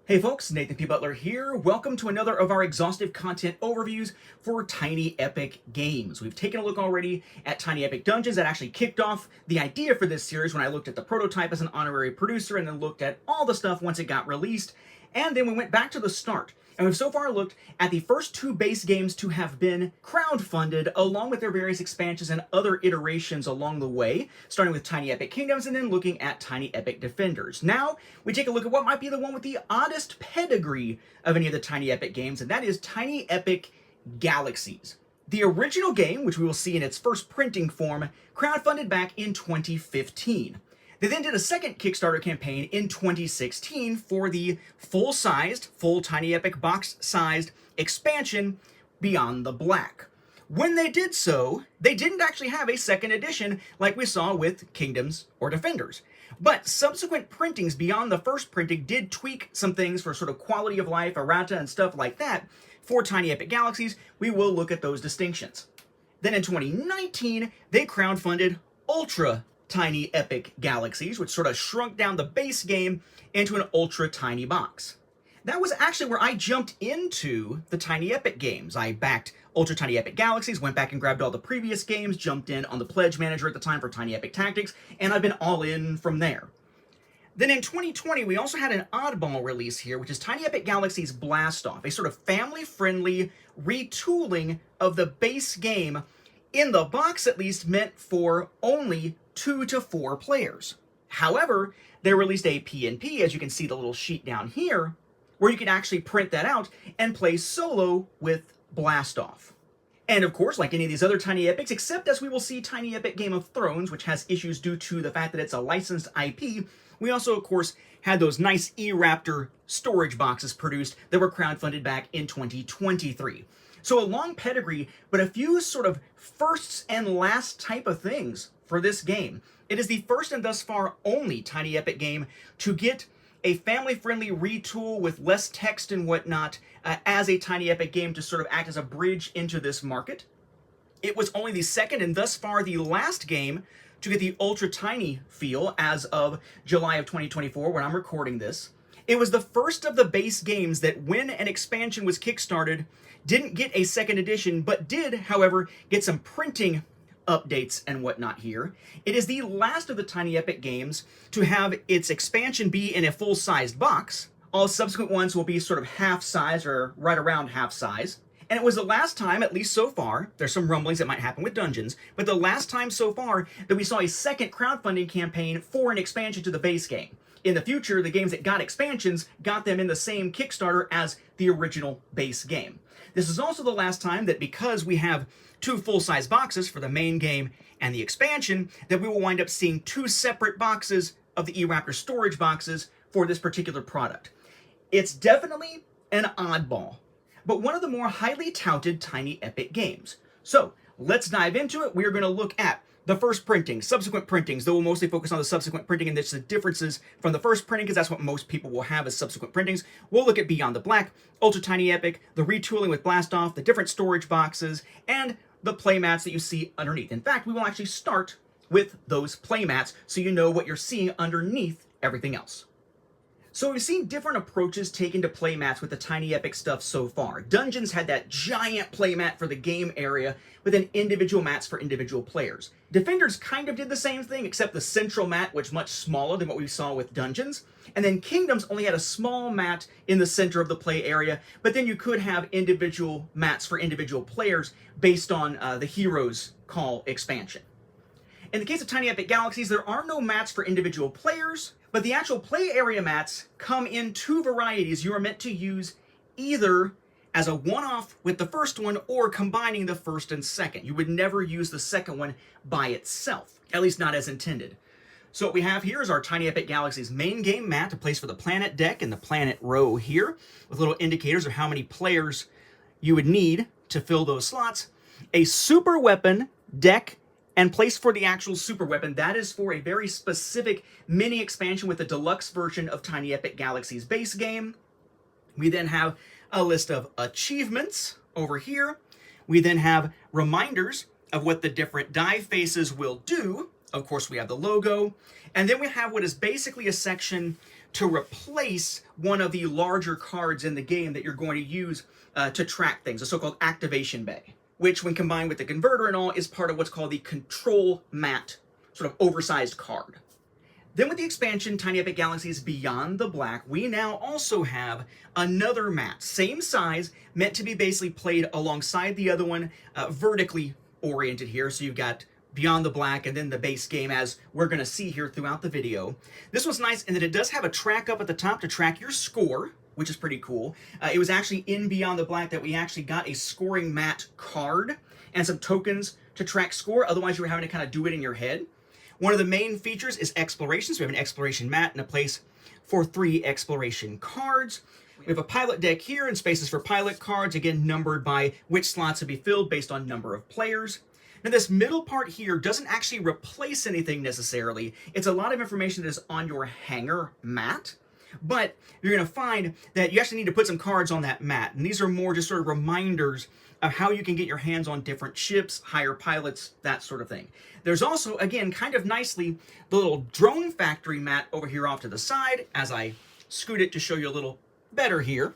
Hey folks, Nathan P. Butler here. Welcome to another of our exhaustive content overviews for Tiny Epic Games. We've taken a look already at Tiny Epic Dungeons. That actually kicked off the idea for this series when I looked at the prototype as an honorary producer and then looked at all the stuff once it got released. And then we went back to the start. And we've so far looked at the first two base games to have been crowdfunded, along with their various expansions and other iterations along the way, starting with Tiny Epic Kingdoms and then looking at Tiny Epic Defenders. Now, we take a look at what might be the one with the oddest pedigree of any of the Tiny Epic games, and that is Tiny Epic Galaxies. The original game, which we will see in its first printing form, crowdfunded back in 2015. They then did a second Kickstarter campaign in 2016 for the full-sized, full Tiny Epic box-sized expansion Beyond the Black. When they did so, they didn't actually have a second edition like we saw with Kingdoms or Defenders. But subsequent printings beyond the first printing did tweak some things for sort of quality of life, errata, and stuff like that. For Tiny Epic Galaxies, we will look at those distinctions. Then in 2019, they crowdfunded Ultra Tiny Epic Galaxies, which sort of shrunk down the base game into an ultra tiny box. That was actually where I jumped into the Tiny Epic games. I backed Ultra Tiny Epic Galaxies, went back and grabbed all the previous games, jumped in on the Pledge Manager at the time for Tiny Epic Tactics, and I've been all in from there. Then in 2020, we also had an oddball release here, which is Tiny Epic Galaxies Blast Off, a sort of family-friendly retooling of the base game, in the box at least, meant for only 2 to 4 players. However, they released a PNP, as you can see the little sheet down here, where you can actually print that out and play solo with Blast Off. And of course, like any of these other Tiny Epics, except as we will see Tiny Epic Game of Thrones, which has issues due to the fact that it's a licensed IP, we also, of course, had those nice eRaptor storage boxes produced that were crowdfunded back in 2023. So a long pedigree, but a few sort of firsts and last type of things for this game. It is the first and thus far only Tiny Epic game to get a family-friendly retool with less text and whatnot as a Tiny Epic game to sort of act as a bridge into this market. It was only the second and thus far the last game to get the ultra tiny feel as of July of 2024 when I'm recording this. It was the first of the base games that when an expansion was kickstarted didn't get a second edition, but did, however, get some printing updates and whatnot here. It is the last of the Tiny Epic games to have its expansion be in a full-sized box. All subsequent ones will be sort of half-size or right around half-size. And it was the last time, at least so far, there's some rumblings that might happen with Dungeons, but the last time so far that we saw a second crowdfunding campaign for an expansion to the base game. In the future, the games that got expansions got them in the same Kickstarter as the original base game. This is also the last time that, because we have 2 full-size boxes for the main game and the expansion, that we will wind up seeing 2 separate boxes of the eRaptor storage boxes for this particular product. It's definitely an oddball, but one of the more highly touted Tiny Epic games. So let's dive into it. We are going to look at the first printing, subsequent printings, though we'll mostly focus on the subsequent printing and the differences from the first printing, because that's what most people will have as subsequent printings. We'll look at Beyond the Black, Ultra Tiny Epic, the retooling with Blast Off, the different storage boxes, and the playmats that you see underneath. In fact, we will actually start with those playmats so you know what you're seeing underneath everything else. So we've seen different approaches taken to playmats with the Tiny Epic stuff so far. Dungeons had that giant playmat for the game area with then individual mats for individual players. Defenders kind of did the same thing, except the central mat was much smaller than what we saw with Dungeons. And then Kingdoms only had a small mat in the center of the play area, but then you could have individual mats for individual players based on the Heroes Call expansion. In the case of Tiny Epic Galaxies, there are no mats for individual players, but the actual play area mats come in 2 varieties you are meant to use either as a one-off with the first one or combining the first and second. You would never use the second one by itself, at least not as intended. So what we have here is our Tiny Epic Galaxies main game mat to place for the planet deck and the planet row here, with little indicators of how many players you would need to fill those slots. A super weapon deck and place for the actual super weapon. That is for a very specific mini expansion with the deluxe version of Tiny Epic Galaxies base game. We then have a list of achievements over here. We then have reminders of what the different die faces will do. Of course, we have the logo. And then we have what is basically a section to replace one of the larger cards in the game that you're going to use to track things, a so-called activation bay, which when combined with the converter and all is part of what's called the control mat, sort of oversized card. Then with the expansion, Tiny Epic Galaxies Beyond the Black, we now also have another mat, same size, meant to be basically played alongside the other one, vertically oriented here. So you've got Beyond the Black and then the base game, as we're going to see here throughout the video. This one's nice in that it does have a track up at the top to track your score, which is pretty cool. It was actually in Beyond the Black that we actually got a scoring mat card and some tokens to track score. Otherwise, you were having to kind of do it in your head. One of the main features is exploration. So we have an exploration mat and a place for 3 exploration cards. We have a pilot deck here and spaces for pilot cards, again numbered by which slots to be filled based on number of players. Now this middle part here doesn't actually replace anything necessarily. It's a lot of information that is on your hanger mat, but you're going to find that you actually need to put some cards on that mat. And these are more just sort of reminders of how you can get your hands on different ships, hire pilots, that sort of thing. There's also, again, kind of nicely, the little drone factory mat over here off to the side, as I scoot it to show you a little better here.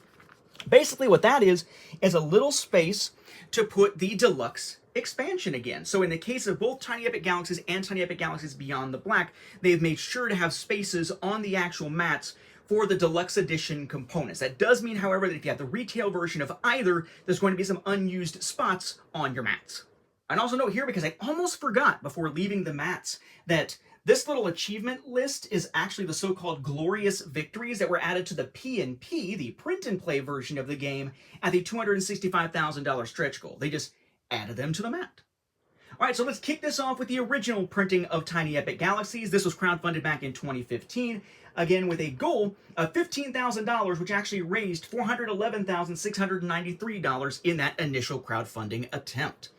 Basically what that is a little space to put the deluxe expansion again. So in the case of both Tiny Epic Galaxies and Tiny Epic Galaxies Beyond the Black, they've made sure to have spaces on the actual mats for the deluxe edition components. That does mean, however, that if you have the retail version of either, there's going to be some unused spots on your mats. And also note here, because I almost forgot before leaving the mats, that this little achievement list is actually the so-called glorious victories that were added to the P&P, the print and play version of the game, at the $265,000 stretch goal. They just added them to the mat. All right, so let's kick this off with the original printing of Tiny Epic Galaxies. This was crowdfunded back in 2015, again with a goal of $15,000, which actually raised $411,693 in that initial crowdfunding attempt.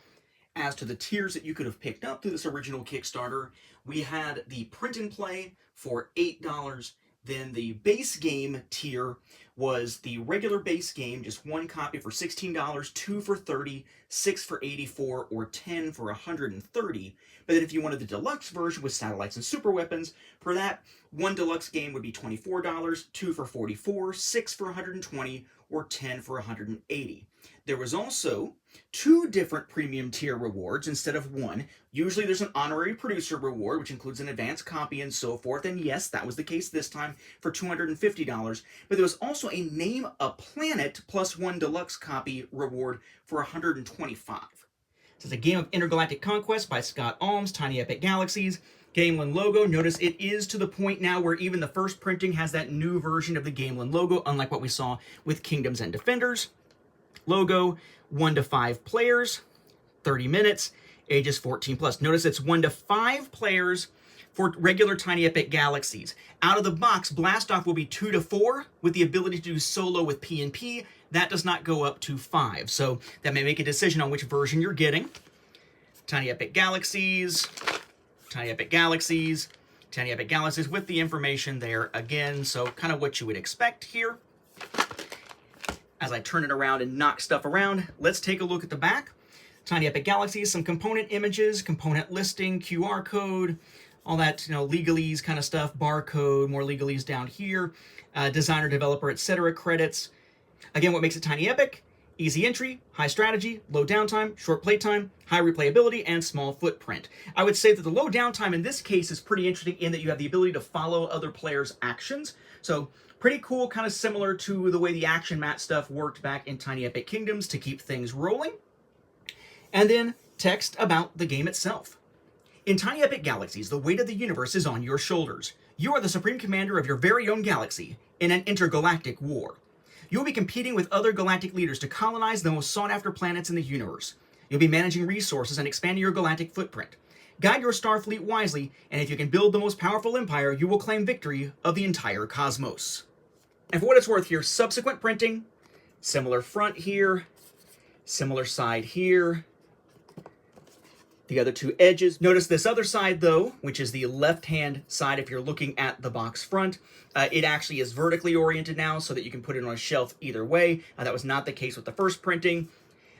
As to the tiers that you could have picked up through this original Kickstarter, we had the print and play for $8. Then the base game tier was the regular base game, just 1 copy for $16, 2 for $30, 6 for $84, or 10 for $130. But then if you wanted the deluxe version with satellites and super weapons, for that, 1 deluxe game would be $24, 2 for $44, 6 for $120, or 10 for $180. There was also 2 different premium tier rewards instead of 1. Usually there's an honorary producer reward, which includes an advanced copy and so forth. And yes, that was the case this time for $250. But there was also a Name a Planet plus 1 deluxe copy reward for $125. This is a game of intergalactic conquest by Scott Alms, Tiny Epic Galaxies. Gamelin logo. Notice it is to the point now where even the first printing has that new version of the Gamelin logo, unlike what we saw with Kingdoms and Defenders. Logo, 1 to 5 players, 30 minutes, ages 14 plus. Notice it's 1 to 5 players for regular Tiny Epic Galaxies. Out of the box, Blastoff will be 2 to 4 with the ability to do solo with P&P. That does not go up to 5. So that may make a decision on which version you're getting. Tiny Epic Galaxies, Tiny Epic Galaxies, Tiny Epic Galaxies with the information there again. So kind of what you would expect here. As I turn it around and knock stuff around, let's take a look at the back. Tiny Epic Galaxies, some component images, component listing, QR code, all that, legalese kind of stuff, barcode, more legalese down here, designer, developer, etc. credits. Again, what makes it Tiny Epic? Easy entry, high strategy, low downtime, short playtime, high replayability, and small footprint. I would say that the low downtime in this case is pretty interesting in that you have the ability to follow other players' actions. So pretty cool, kind of similar to the way the action mat stuff worked back in Tiny Epic Kingdoms to keep things rolling. And then text about the game itself. In Tiny Epic Galaxies, the weight of the universe is on your shoulders. You are the supreme commander of your very own galaxy in an intergalactic war. You will be competing with other galactic leaders to colonize the most sought-after planets in the universe. You'll be managing resources and expanding your galactic footprint. Guide your Starfleet wisely, and if you can build the most powerful empire, you will claim victory of the entire cosmos. And for what it's worth here, subsequent printing, similar front here, similar side here, the other 2 edges. Notice this other side though, which is the left-hand side if you're looking at the box front. It actually is vertically oriented now so that you can put it on a shelf either way. That was not the case with the first printing.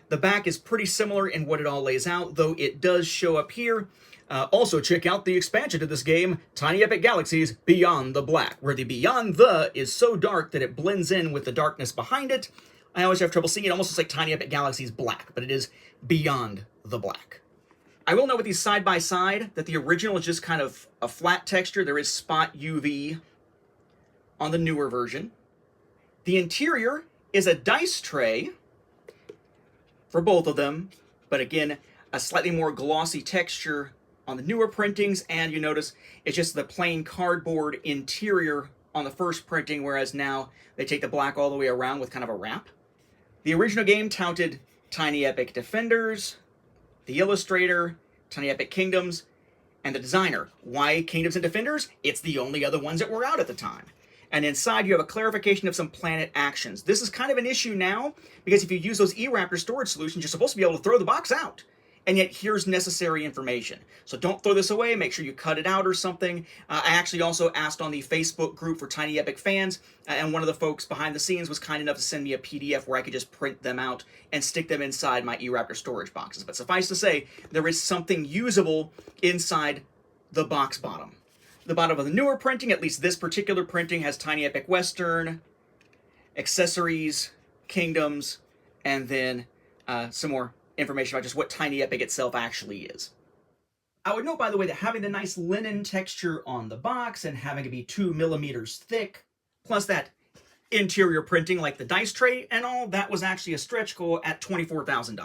The back is pretty similar in what it all lays out, though it does show up here Also, check out the expansion to this game, Tiny Epic Galaxies Beyond the Black, where the Beyond the is so dark that it blends in with the darkness behind it. I always have trouble seeing it. Almost looks like Tiny Epic Galaxies Black, but it is Beyond the Black. I will note with these side by side that the original is just kind of a flat texture. There is spot UV on the newer version. The interior is a dice tray for both of them, but again, a slightly more glossy texture on the newer printings, and you notice it's just the plain cardboard interior on the first printing, whereas now they take the black all the way around with kind of a wrap. The original game touted Tiny Epic Defenders, the illustrator, Tiny Epic Kingdoms, and the designer. Why Kingdoms and Defenders? It's the only other ones that were out at the time. And inside you have a clarification of some planet actions. This is kind of an issue now, because if you use those eRaptor storage solutions, you're supposed to be able to throw the box out. And yet here's necessary information. So don't throw this away, make sure you cut it out or something. I actually also asked on the Facebook group for Tiny Epic fans, and one of the folks behind the scenes was kind enough to send me a PDF where I could just print them out and stick them inside my eRaptor storage boxes. But suffice to say, there is something usable inside the box bottom. The bottom of the newer printing, at least this particular printing, has Tiny Epic Western, accessories, kingdoms, and then some more information about just what Tiny Epic itself actually is. I would note, by the way, that having the nice linen texture on the box and having it be 2 millimeters thick, plus that interior printing like the dice tray and all, that was actually a stretch goal at $24,000.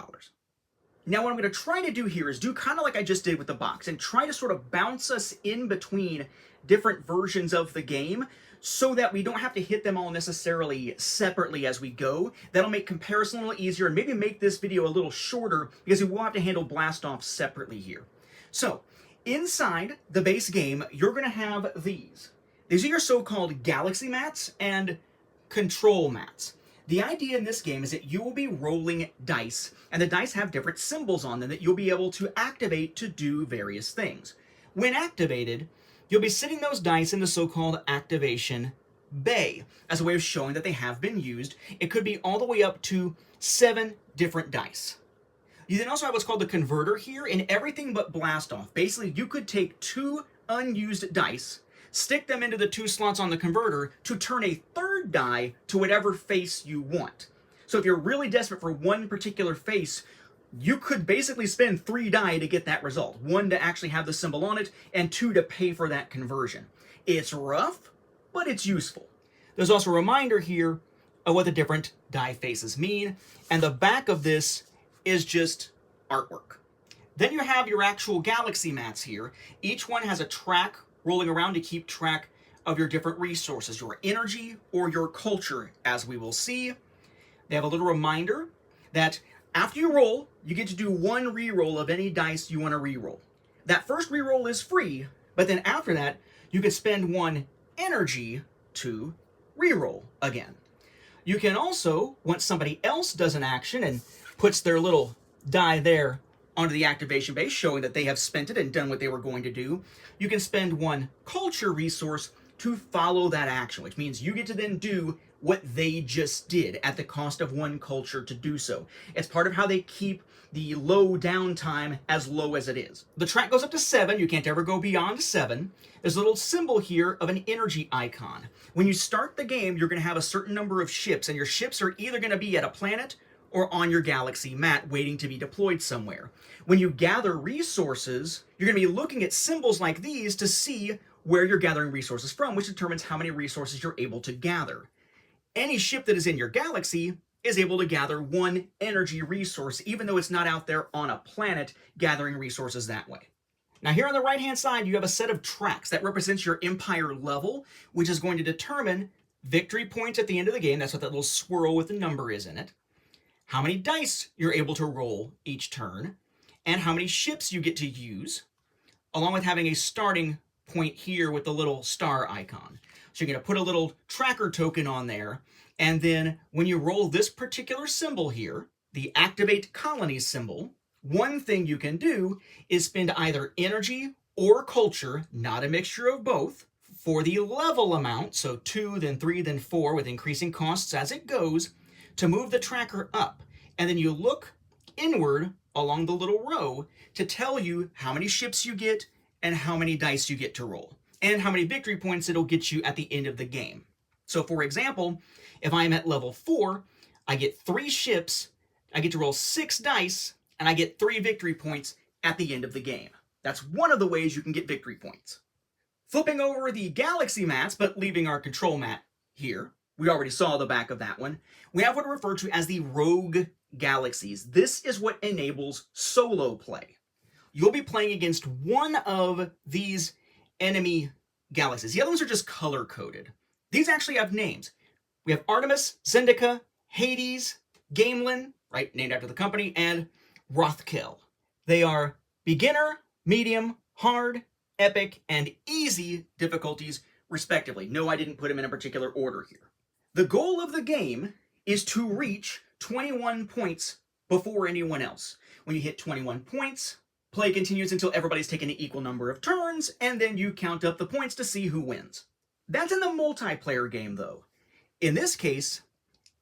Now what I'm going to try to do here is do kind of like I just did with the box and try to sort of bounce us in between different versions of the game so that we don't have to hit them all necessarily separately as we go. That'll make comparison a little easier and maybe make this video a little shorter because we will have to handle blast-off separately here. So, inside the base game, you're going to have these. These are your so-called galaxy mats and control mats. The idea in this game is that you will be rolling dice, and the dice have different symbols on them that you'll be able to activate to do various things. When activated, you'll be sitting those dice in the so-called activation bay as a way of showing that they have been used. It could be all the way up to 7 different dice. You then also have what's called the converter here in everything but blast off. Basically, you could take 2 unused dice, stick them into the 2 slots on the converter to turn a 3rd die to whatever face you want. So if you're really desperate for one particular face, you could basically spend 3 die to get that result. 1 to actually have the symbol on it, and 2 to pay for that conversion. It's rough, but it's useful. There's also a reminder here of what the different die faces mean, and the back of this is just artwork. Then you have your actual galaxy mats here. Each one has a track rolling around to keep track of your different resources, your energy or your culture, as we will see. They have a little reminder that after you roll, you get to do 1 reroll of any dice you want to reroll. That first reroll is free, but then after that, you can spend 1 energy to reroll again. You can also, once somebody else does an action and puts their little die there onto the activation base, showing that they have spent it and done what they were going to do, you can spend 1 culture resource to follow that action, which means you get to then do what they just did at the cost of 1 culture to do so. It's part of how they keep the low downtime as low as it is. The track goes up to 7. You can't ever go beyond 7. There's a little symbol here of an energy icon. When you start the game, you're going to have a certain number of ships, and your ships are either going to be at a planet or on your galaxy mat waiting to be deployed somewhere. When you gather resources, you're going to be looking at symbols like these to see where you're gathering resources from, which determines how many resources you're able to gather. Any ship that is in your galaxy is able to gather 1 energy resource, even though it's not out there on a planet gathering resources that way. Now here on the right-hand side, you have a set of tracks that represents your empire level, which is going to determine victory points at the end of the game. That's what that little swirl with the number is in it. How many dice you're able to roll each turn, and how many ships you get to use, along with having a starting point here with the little star icon. So you're going to put a little tracker token on there, and then when you roll this particular symbol here, the Activate Colonies symbol, one thing you can do is spend either energy or culture, not a mixture of both, for the level amount, so 2, then 3, then 4, with increasing costs as it goes, to move the tracker up. And then you look inward along the little row to tell you how many ships you get and how many dice you get to roll, and how many victory points it'll get you at the end of the game. So for example, if I'm at level 4, I get 3 ships, I get to roll 6 dice, and I get 3 victory points at the end of the game. That's one of the ways you can get victory points. Flipping over the Galaxy mats, but leaving our control mat here, we already saw the back of that one, we have what are referred to as the Rogue Galaxies. This is what enables solo play. You'll be playing against one of these enemy galaxies. The other ones are just color-coded. These actually have names. We have Artemis, Zendika, Hades, Gamelin, right, named after the company, and Rothkel. They are beginner, medium, hard, epic, and easy difficulties, respectively. No, I didn't put them in a particular order here. The goal of the game is to reach 21 points before anyone else. When you hit 21 points, play continues until everybody's taken an equal number of turns, and then you count up the points to see who wins. That's in the multiplayer game, though. In this case,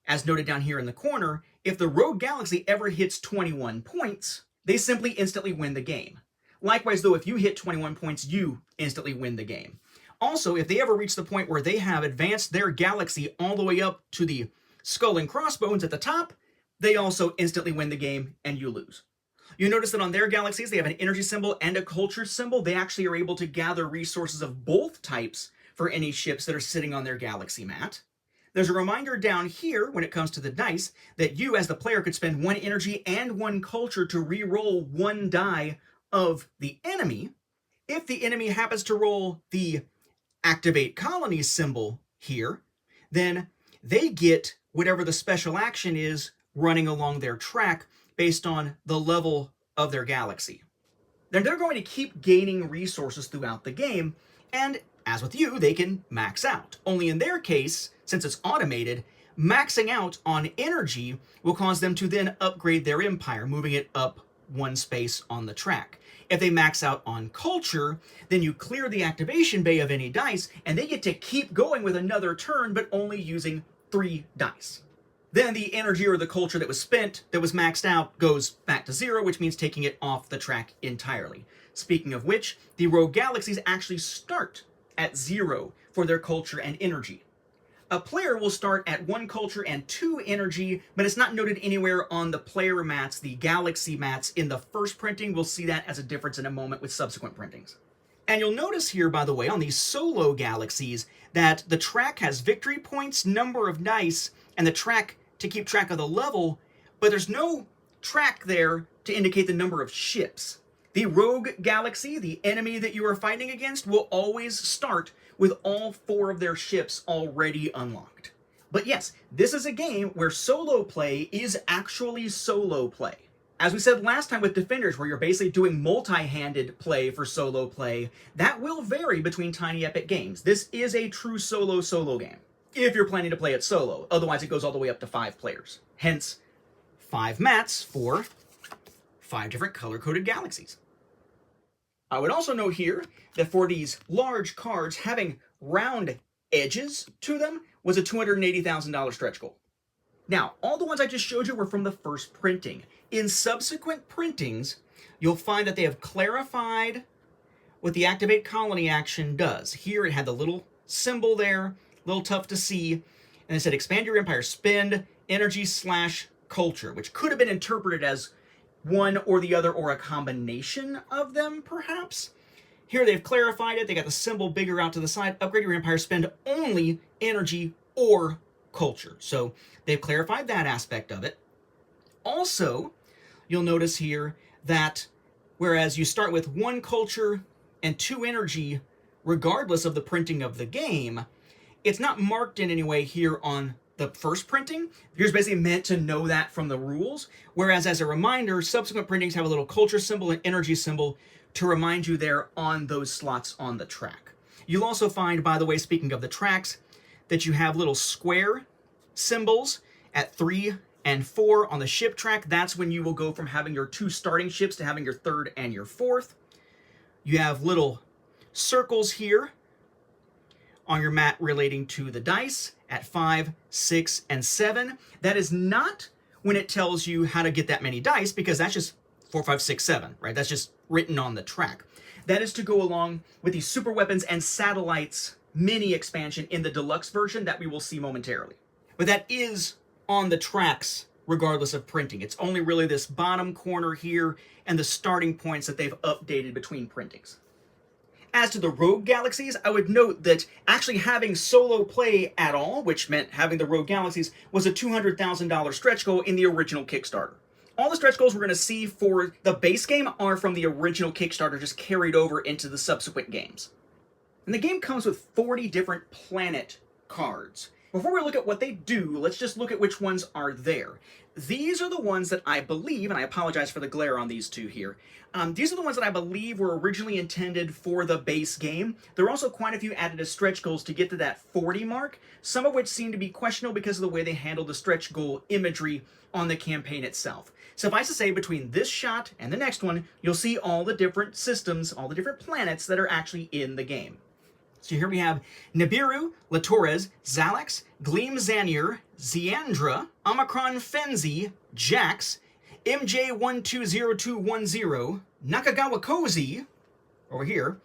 as noted down here in the corner, if the Rogue Galaxy ever hits 21 points, they simply instantly win the game. Likewise, though, if you hit 21 points, you instantly win the game. Also, if they ever reach the point where they have advanced their galaxy all the way up to the skull and crossbones at the top, they also instantly win the game and you lose. You notice that on their galaxies, they have an energy symbol and a culture symbol. They actually are able to gather resources of both types for any ships that are sitting on their galaxy mat. There's a reminder down here, when it comes to the dice, that you as the player could spend 1 energy and 1 culture to re-roll 1 die of the enemy. If the enemy happens to roll the activate colonies symbol here, then they get whatever the special action is running along their track based on the level of their galaxy. Then they're going to keep gaining resources throughout the game, and as with you, they can max out. Only in their case, since it's automated, maxing out on energy will cause them to then upgrade their empire, moving it up 1 space on the track. If they max out on culture, then you clear the activation bay of any dice, and they get to keep going with another turn, but only using 3 dice. Then the energy or the culture that was spent, that was maxed out, goes back to 0, which means taking it off the track entirely. Speaking of which, the Rogue Galaxies actually start at 0 for their culture and energy. A player will start at 1 culture and 2 energy, but it's not noted anywhere on the player mats, the Galaxy mats, in the first printing. We'll see that as a difference in a moment with subsequent printings. And you'll notice here, by the way, on these solo Galaxies, that the track has victory points, number of dice, and the track to keep track of the level, but there's no track there to indicate the number of ships. The Rogue Galaxy, the enemy that you are fighting against, will always start with all 4 of their ships already unlocked. But yes, this is a game where solo play is actually solo play. As we said last time with Defenders, where you're basically doing multi-handed play for solo play, that will vary between Tiny Epic games. This is a true solo game, if you're planning to play it solo. Otherwise, it goes all the way up to 5 players. Hence, 5 mats for 5 different color-coded galaxies. I would also note here that for these large cards, having round edges to them was a $280,000 stretch goal. Now, all the ones I just showed you were from the first printing. In subsequent printings, you'll find that they have clarified what the Activate Colony action does. Here it had the little symbol there, a little tough to see, and it said expand your empire, spend energy/culture, which could have been interpreted as one or the other, or a combination of them, perhaps. Here they've clarified it. They got the symbol bigger out to the side. Upgrade your empire, spend only energy or culture. So they've clarified that aspect of it. Also, you'll notice here that whereas you start with 1 culture and 2 energy, regardless of the printing of the game, it's not marked in any way here on the first printing. Here's basically meant to know that from the rules, whereas as a reminder, subsequent printings have a little culture symbol and energy symbol to remind you there on those slots on the track. You'll also find, by the way, speaking of the tracks, that you have little square symbols at 3 and 4 on the ship track. That's when you will go from having your 2 starting ships to having your 3rd and your 4th. You have little circles here on your mat relating to the dice at 5, 6, and 7. That is not when it tells you how to get that many dice, because that's just 4, 5, 6, 7, right? That's just written on the track. That is to go along with the Super Weapons and Satellites mini expansion in the deluxe version that we will see momentarily. But that is on the tracks regardless of printing. It's only really this bottom corner here and the starting points that they've updated between printings. As to the Rogue Galaxies, I would note that actually having solo play at all, which meant having the Rogue Galaxies, was a $200,000 stretch goal in the original Kickstarter. All the stretch goals we're going to see for the base game are from the original Kickstarter, just carried over into the subsequent games. And the game comes with 40 different planet cards. Before we look at what they do, let's just look at which ones are there. These are the ones that I believe, and I apologize for the glare on these two here, these are the ones that I believe were originally intended for the base game. There are also quite a few added as stretch goals to get to that 40 mark, some of which seem to be questionable because of the way they handle the stretch goal imagery on the campaign itself. Suffice to say, between this shot and the next one, you'll see all the different systems, all the different planets that are actually in the game. So here we have Nibiru, Latores, Zalax, Gleam Zanier, Ziandra, Omicron Fenzi, Jax, MJ120210, Nakagawa Kozi, over here,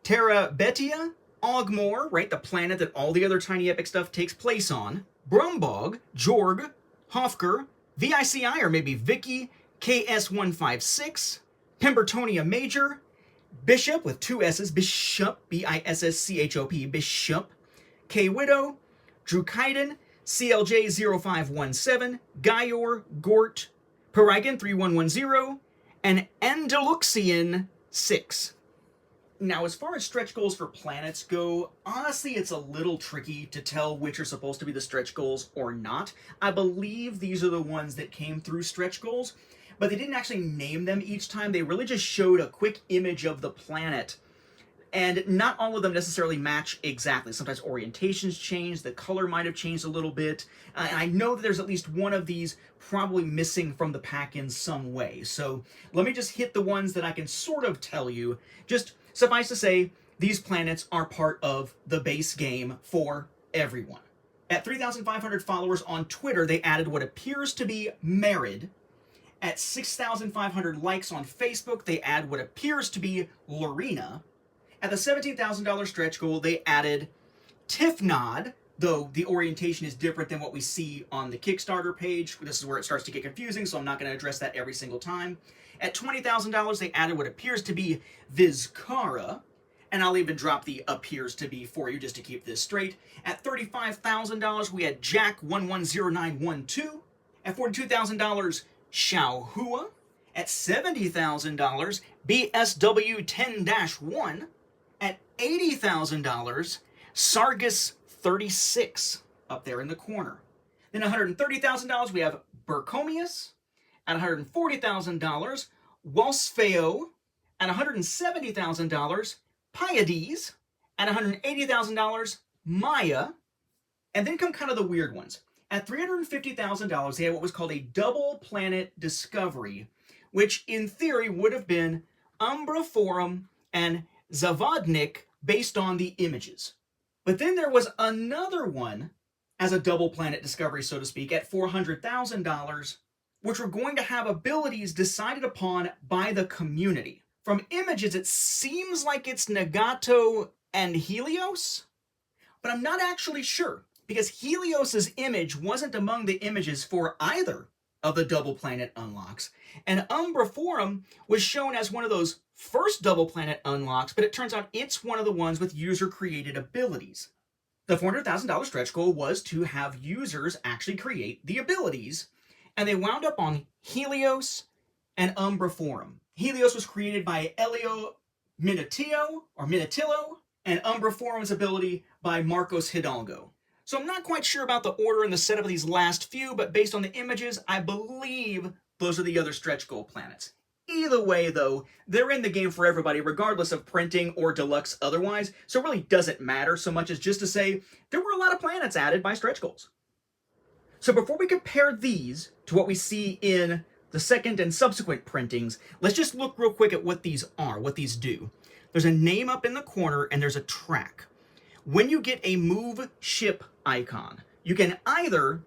Terra Betia, Ogmore, right, the planet that all the other Tiny Epic stuff takes place on, Brumbog, Jorg, Hofker, VICI, or maybe Vicky, KS156, Pembertonia Major, Bishop with two S's, Bishop, B-I-S-S-C-H-O-P, Bishop, K-Widow, Drukaiden, CLJ0517, Gaior, Gort, Perigon 3110, and Andaluxian 6. Now, as far as stretch goals for planets go, honestly, it's a little tricky to tell which are supposed to be the stretch goals or not. I believe these are the ones that came through stretch goals, but they didn't actually name them each time. They really just showed a quick image of the planet, and not all of them necessarily match exactly. Sometimes orientations change, the color might have changed a little bit, and I know that there's at least one of these probably missing from the pack in some way. So let me just hit the ones that I can sort of tell you. Just suffice to say, these planets are part of the base game for everyone. At 3,500 followers on Twitter, they added what appears to be Merid. At 6,500 likes on Facebook, they add what appears to be Lorena. At the $17,000 stretch goal, they added Tifnod, though the orientation is different than what we see on the Kickstarter page. This is where it starts to get confusing, so I'm not going to address that every single time. At $20,000, they added what appears to be Vizcara, and I'll even drop the appears to be for you just to keep this straight. At $35,000, we had Jack110912. At $42,000, Xiaohua. At $70,000, BSW10-1. At $80,000, Sargus 36 up there in the corner. Then $130,000, we have Burcomius. At $140,000, Walsfeo. At $170,000, Pleiades. At $180,000, Maya. And then come kind of the weird ones. At $350,000, they had what was called a double planet discovery, which in theory would have been Umbra Forum and Zavodnik based on the images. But then there was another one as a double planet discovery, so to speak, at $400,000, which were going to have abilities decided upon by the community. From images, it seems like it's Nagato and Helios, but I'm not actually sure, because Helios's image wasn't among the images for either of the double planet unlocks, and Umbra Forum was shown as one of those first double planet unlocks, but it turns out it's one of the ones with user-created abilities. The $400,000 stretch goal was to have users actually create the abilities, and they wound up on Helios and Umbra Forum. Helios was created by Elio Minatillo, and Umbra Forum's ability by Marcos Hidalgo. So I'm not quite sure about the order and the setup of these last few, but based on the images, I believe those are the other stretch goal planets. Either way, though, they're in the game for everybody, regardless of printing or deluxe otherwise, so it really doesn't matter so much as just to say there were a lot of planets added by stretch goals. So before we compare these to what we see in the second and subsequent printings, let's just look real quick at what these are, what these do. There's a name up in the corner and there's a track. When you get a move ship icon, you can either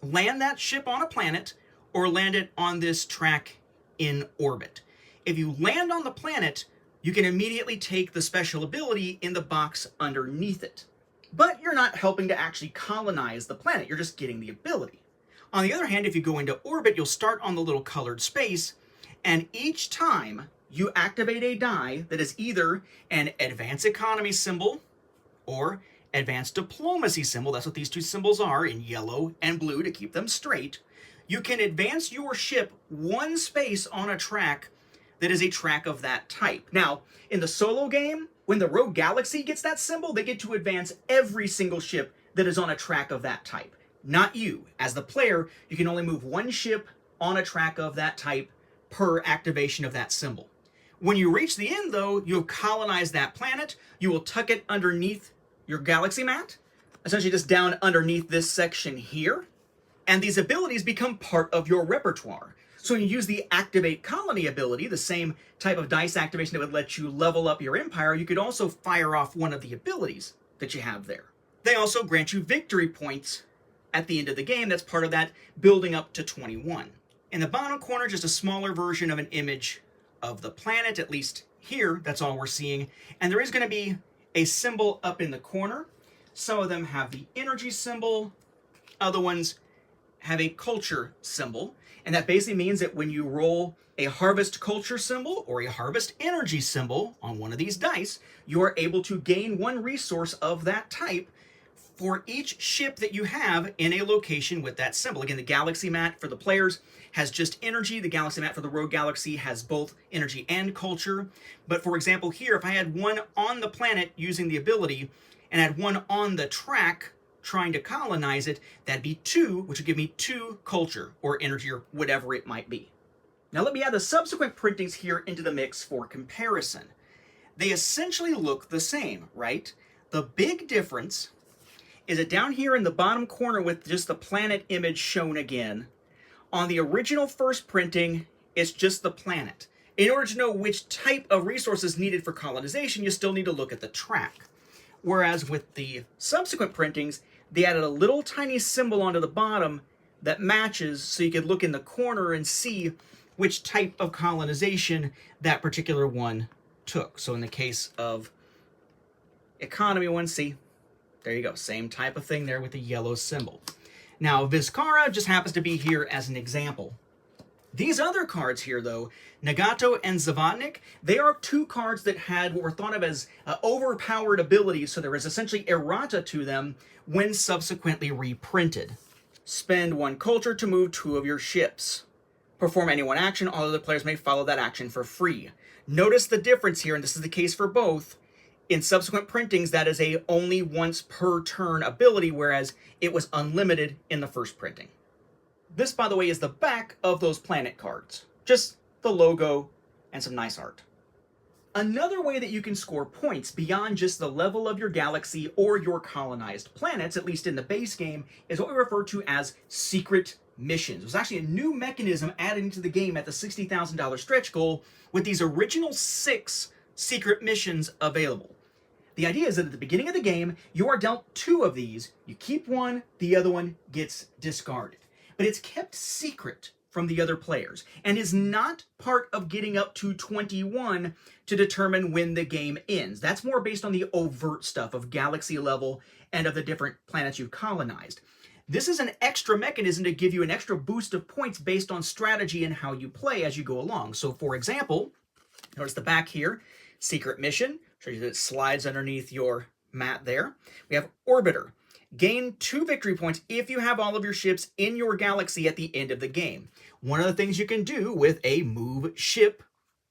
land that ship on a planet or land it on this track in orbit. If you land on the planet, you can immediately take the special ability in the box underneath it. But you're not helping to actually colonize the planet, you're just getting the ability. On the other hand, if you go into orbit, you'll start on the little colored space, and each time you activate a die that is either an advanced economy symbol or advanced diplomacy symbol, that's what these two symbols are in yellow and blue to keep them straight, you can advance your ship one space on a track that is a track of that type. Now, in the solo game, when the rogue galaxy gets that symbol, they get to advance every single ship that is on a track of that type. Not you. As the player, you can only move one ship on a track of that type per activation of that symbol. When you reach the end, though, you'll colonize that planet. You will tuck it underneath your galaxy mat, essentially just down underneath this section here. And these abilities become part of your repertoire. So when you use the Activate Colony ability, the same type of dice activation that would let you level up your empire, you could also fire off one of the abilities that you have there. They also grant you victory points at the end of the game. That's part of that building up to 21. In the bottom corner, just a smaller version of an image of the planet, at least here, that's all we're seeing. And there is going to be a symbol up in the corner. Some of them have the energy symbol, other ones have a culture symbol. And that basically means that when you roll a harvest culture symbol or a harvest energy symbol on one of these dice, you are able to gain one resource of that type for each ship that you have in a location with that symbol. Again, the galaxy mat for the players has just energy. The galaxy mat for the rogue galaxy has both energy and culture. But for example, here, if I had one on the planet using the ability and had one on the track trying to colonize it, that'd be 2, which would give me 2 culture or energy or whatever it might be. Now let me add the subsequent printings here into the mix for comparison. They essentially look the same, right? The big difference is that down here in the bottom corner with just the planet image shown again, on the original first printing, it's just the planet. In order to know which type of resources needed for colonization, you still need to look at the track. Whereas with the subsequent printings, they added a little tiny symbol onto the bottom that matches, so you could look in the corner and see which type of colonization that particular one took. So in the case of economy one, see, there you go, same type of thing there with the yellow symbol. Now, Vizcara just happens to be here as an example. These other cards here, though, Nagato and Zavodnik, they are 2 cards that had what were thought of as overpowered abilities, so there is essentially errata to them when subsequently reprinted. Spend 1 culture to move 2 of your ships. Perform any one action, all other players may follow that action for free. Notice the difference here, and this is the case for both. In subsequent printings, that is a only once per turn ability, whereas it was unlimited in the first printing. This, by the way, is the back of those planet cards. Just the logo and some nice art. Another way that you can score points beyond just the level of your galaxy or your colonized planets, at least in the base game, is what we refer to as secret missions. There's actually a new mechanism added into the game at the $60,000 stretch goal with these original 6 secret missions available. The idea is that at the beginning of the game, you are dealt 2 of these. You keep one, the other one gets discarded. But it's kept secret from the other players and is not part of getting up to 21 to determine when the game ends. That's more based on the overt stuff of galaxy level and of the different planets you've colonized. This is an extra mechanism to give you an extra boost of points based on strategy and how you play as you go along. So for example, notice the back here, secret mission, show you that it slides underneath your mat there. We have Orbiter. Gain 2 victory points if you have all of your ships in your galaxy at the end of the game. One of the things you can do with a move ship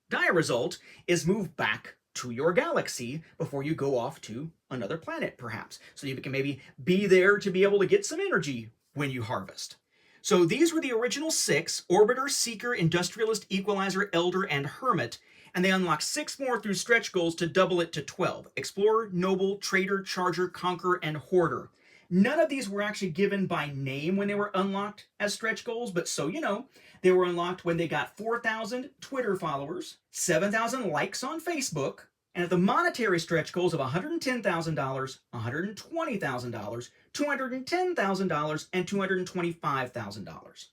die result is move back to your galaxy before you go off to another planet, perhaps. So you can maybe be there to be able to get some energy when you harvest. So these were the original 6, Orbiter, Seeker, Industrialist, Equalizer, Elder, and Hermit, and they unlock 6 more through stretch goals to double it to 12. Explorer, Noble, Trader, Charger, Conqueror, and Hoarder. None of these were actually given by name when they were unlocked as stretch goals, but so you know, they were unlocked when they got 4,000 Twitter followers, 7,000 likes on Facebook, and at the monetary stretch goals of $110,000, $120,000, $210,000, and $225,000.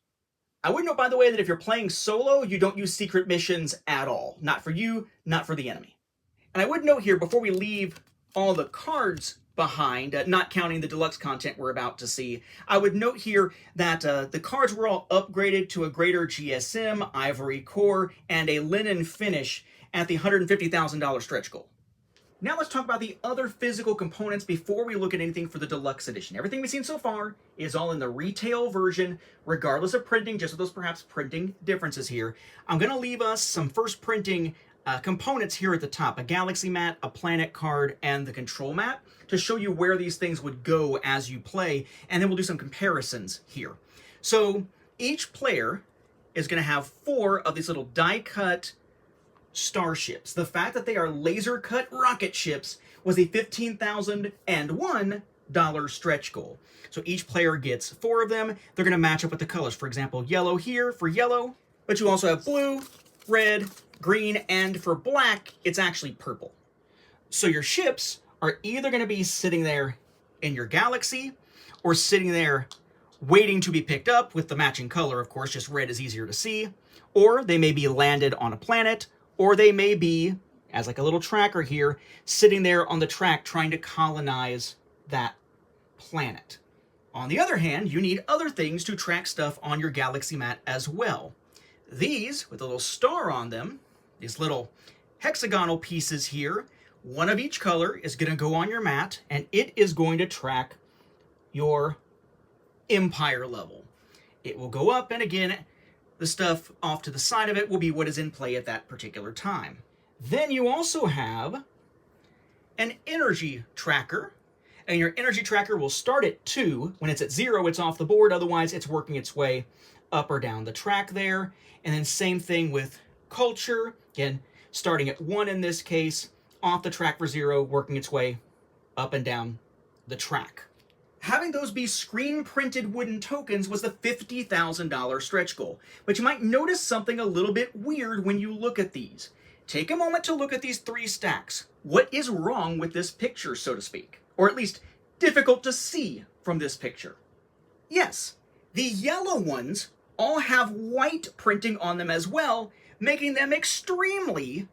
I would note, by the way, that if you're playing solo, you don't use secret missions at all. Not for you, not for the enemy. And I would note here, before we leave all the cards behind, not counting the deluxe content we're about to see, I would note here that the cards were all upgraded to a greater GSM, ivory core, and a linen finish at the $150,000 stretch goal. Now let's talk about the other physical components before we look at anything for the deluxe edition. Everything we've seen so far is all in the retail version, regardless of printing, just with those perhaps printing differences here. I'm going to leave us some first printing components here at the top, a galaxy mat, a planet card, and the control mat, to show you where these things would go as you play, and then we'll do some comparisons here. So each player is going to have 4 of these little die-cut starships. The fact that they are laser-cut rocket ships was a $15,001 stretch goal. So each player gets 4 of them. They're going to match up with the colors. For example, yellow here for yellow, but you also have blue, red, green, and for black, it's actually purple. So your ships are either going to be sitting there in your galaxy or sitting there waiting to be picked up with the matching color, of course, just red is easier to see, or they may be landed on a planet, or they may be, as like a little tracker here, sitting there on the track trying to colonize that planet. On the other hand, you need other things to track stuff on your galaxy mat as well. These, with a little star on them, these little hexagonal pieces here, one of each color is going to go on your mat, and it is going to track your empire level. It will go up, and again, the stuff off to the side of it will be what is in play at that particular time. Then you also have an energy tracker, and your energy tracker will start at 2. When it's at 0, it's off the board. Otherwise, it's working its way up or down the track there. And then same thing with culture. Again, starting at 1 in this case, off the track for 0, working its way up and down the track. Having those be screen-printed wooden tokens was the $50,000 stretch goal. But you might notice something a little bit weird when you look at these. Take a moment to look at these 3 stacks. What is wrong with this picture, so to speak? Or at least difficult to see from this picture? Yes, the yellow ones all have white printing on them as well, making them extremely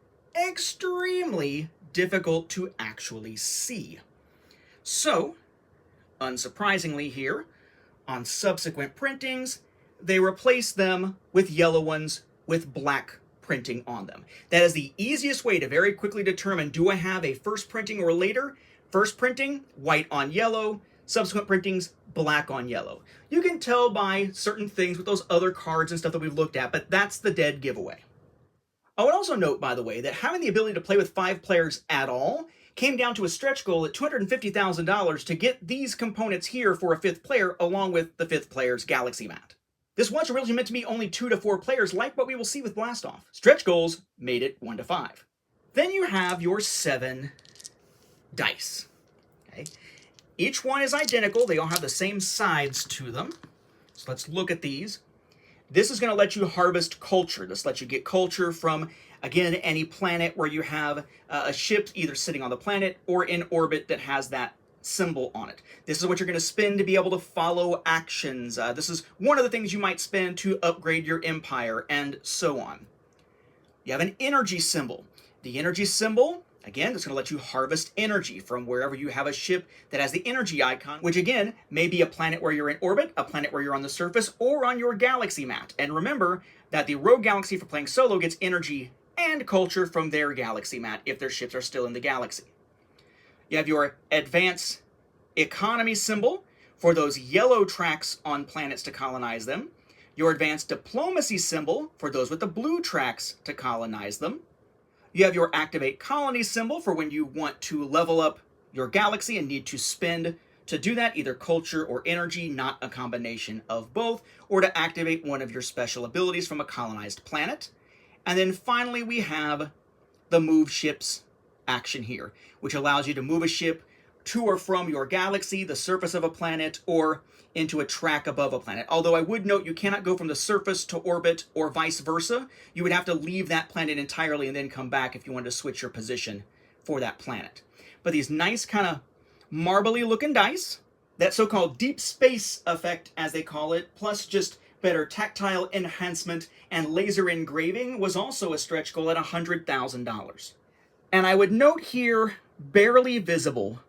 difficult to actually see. So, unsurprisingly here, on subsequent printings, they replace them with yellow ones with black printing on them. That is the easiest way to very quickly determine, do I have a first printing or later? First printing, white on yellow. Subsequent printings, black on yellow. You can tell by certain things with those other cards and stuff that we've looked at, but that's the dead giveaway. I would also note, by the way, that having the ability to play with 5 players at all came down to a stretch goal at $250,000 to get these components here for a 5th player, along with the 5th player's galaxy mat. This was originally meant to be only 2 to 4 players, like what we will see with Blastoff. Stretch goals made it 1 to 5. Then you have your 7 dice. Okay. Each one is identical. They all have the same sides to them. So let's look at these. This is going to let you harvest culture. This lets you get culture from, again, any planet where you have a ship either sitting on the planet or in orbit that has that symbol on it. This is what you're going to spend to be able to follow actions. This is one of the things you might spend to upgrade your empire, and so on. You have an energy symbol. The energy symbol, again, it's going to let you harvest energy from wherever you have a ship that has the energy icon, which again, may be a planet where you're in orbit, a planet where you're on the surface, or on your galaxy mat. And remember that the Rogue Galaxy for playing solo gets energy and culture from their galaxy mat if their ships are still in the galaxy. You have your advanced economy symbol for those yellow tracks on planets to colonize them. Your advanced diplomacy symbol for those with the blue tracks to colonize them. You have your activate colony symbol for when you want to level up your galaxy and need to spend to do that, either culture or energy, not a combination of both, or to activate one of your special abilities from a colonized planet. And then finally we have the move ships action here, which allows you to move a ship to or from your galaxy, the surface of a planet, or into a track above a planet. Although I would note you cannot go from the surface to orbit or vice versa. You would have to leave that planet entirely and then come back if you wanted to switch your position for that planet. But these nice kind of marbly looking dice, that so-called deep space effect as they call it, plus just Better tactile enhancement and laser engraving was also a stretch goal at $100,000. And I would note here, barely visible,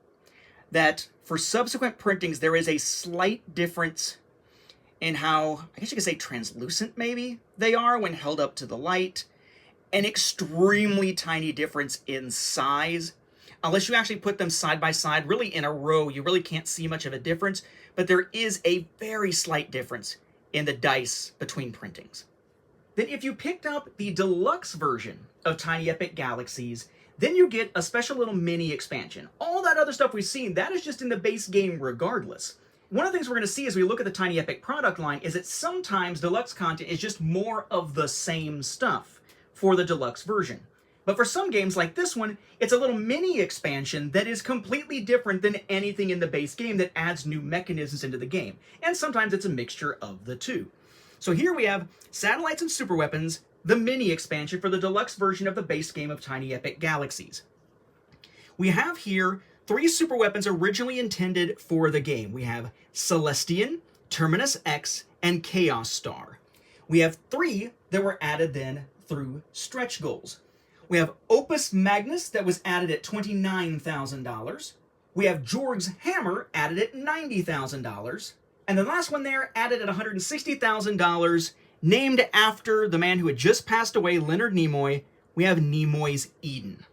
that for subsequent printings there is a slight difference in how, I guess you could say translucent maybe, they are when held up to the light. An extremely tiny difference in size. Unless you actually put them side by side, really in a row, you really can't see much of a difference, but there is a very slight difference in the dice between printings. Then if you picked up the deluxe version of Tiny Epic Galaxies, then you get a special little mini expansion. All that other stuff we've seen, that is just in the base game regardless. One of the things we're going to see as we look at the Tiny Epic product line is that sometimes deluxe content is just more of the same stuff for the deluxe version. But for some games like this one, it's a little mini expansion that is completely different than anything in the base game that adds new mechanisms into the game. And sometimes it's a mixture of the two. So here we have Satellites and Super Weapons, the mini expansion for the deluxe version of the base game of Tiny Epic Galaxies. We have here 3 super weapons originally intended for the game. We have Celestian, Terminus X, and Chaos Star. We have 3 that were added then through stretch goals. We have Opus Magnus that was added at $29,000. We have Jorg's Hammer added at $90,000. And the last one there added at $160,000, named after the man who had just passed away, Leonard Nimoy. We have Nimoy's Eden.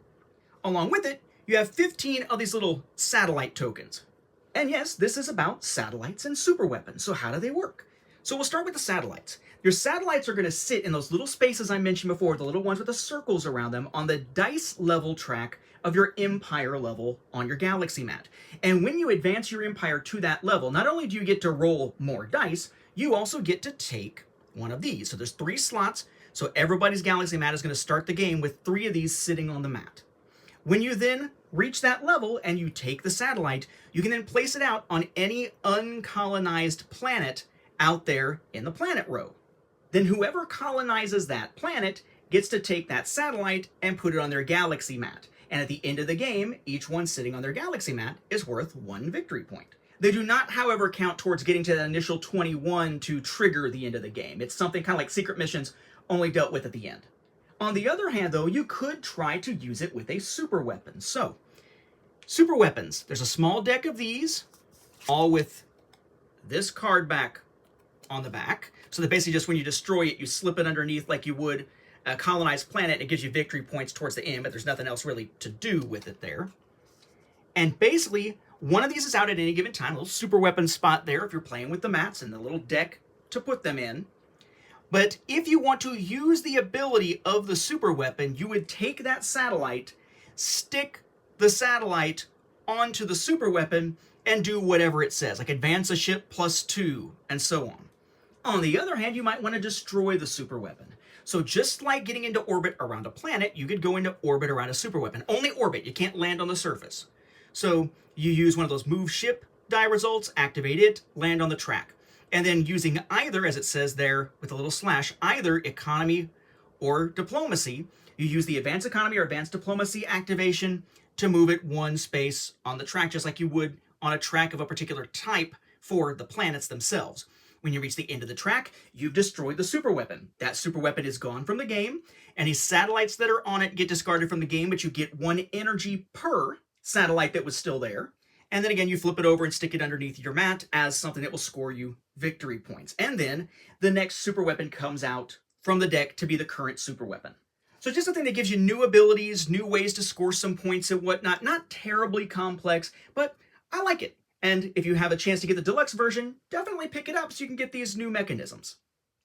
Along with it, you have 15 of these little satellite tokens. And yes, this is about satellites and super weapons. So how do they work? So we'll start with the satellites. Your satellites are going to sit in those little spaces I mentioned before, the little ones with the circles around them, on the dice level track of your Empire level on your Galaxy mat. And when you advance your Empire to that level, not only do you get to roll more dice, you also get to take one of these. So there's 3 slots, so everybody's Galaxy mat is going to start the game with 3 of these sitting on the mat. When you then reach that level and you take the satellite, you can then place it out on any uncolonized planet out there in the planet row. Then whoever colonizes that planet gets to take that satellite and put it on their Galaxy mat. And at the end of the game, each one sitting on their Galaxy mat is worth 1 victory point. They do not, however, count towards getting to that initial 21 to trigger the end of the game. It's something kind of like secret missions, only dealt with at the end. On the other hand, though, you could try to use it with a super weapon. So, super weapons. There's a small deck of these, all with this card back on the back. So that basically just when you destroy it, you slip it underneath like you would a colonized planet. It gives you victory points towards the end, but there's nothing else really to do with it there. And basically, one of these is out at any given time, a little super weapon spot there if you're playing with the mats and the little deck to put them in. But if you want to use the ability of the super weapon, you would take that satellite, stick the satellite onto the super weapon, and do whatever it says, like advance a ship +2, and so on. On the other hand, you might want to destroy the super weapon. So just like getting into orbit around a planet, you could go into orbit around a super weapon. Only orbit, you can't land on the surface. So you use one of those move ship die results, activate it, land on the track. And then using either, as it says there with a little slash, either economy or diplomacy, you use the advanced economy or advanced diplomacy activation to move it 1 space on the track, just like you would on a track of a particular type for the planets themselves. When you reach the end of the track, you've destroyed the super weapon. That super weapon is gone from the game. Any satellites that are on it get discarded from the game, but you get 1 energy per satellite that was still there. And then again, you flip it over and stick it underneath your mat as something that will score you victory points. And then the next super weapon comes out from the deck to be the current super weapon. So just something that gives you new abilities, new ways to score some points and whatnot. Not terribly complex, but I like it. And if you have a chance to get the deluxe version, definitely pick it up so you can get these new mechanisms.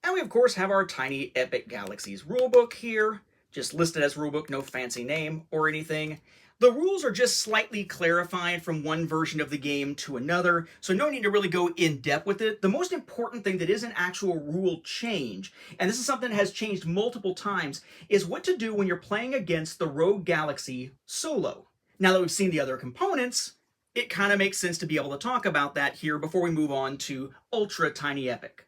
And we, of course, have our Tiny Epic Galaxies rulebook here, just listed as rulebook, no fancy name or anything. The rules are just slightly clarified from one version of the game to another, so no need to really go in depth with it. The most important thing that is an actual rule change, and this is something that has changed multiple times, is what to do when you're playing against the Rogue Galaxy solo. Now that we've seen the other components, it kind of makes sense to be able to talk about that here before we move on to Ultra Tiny Epic.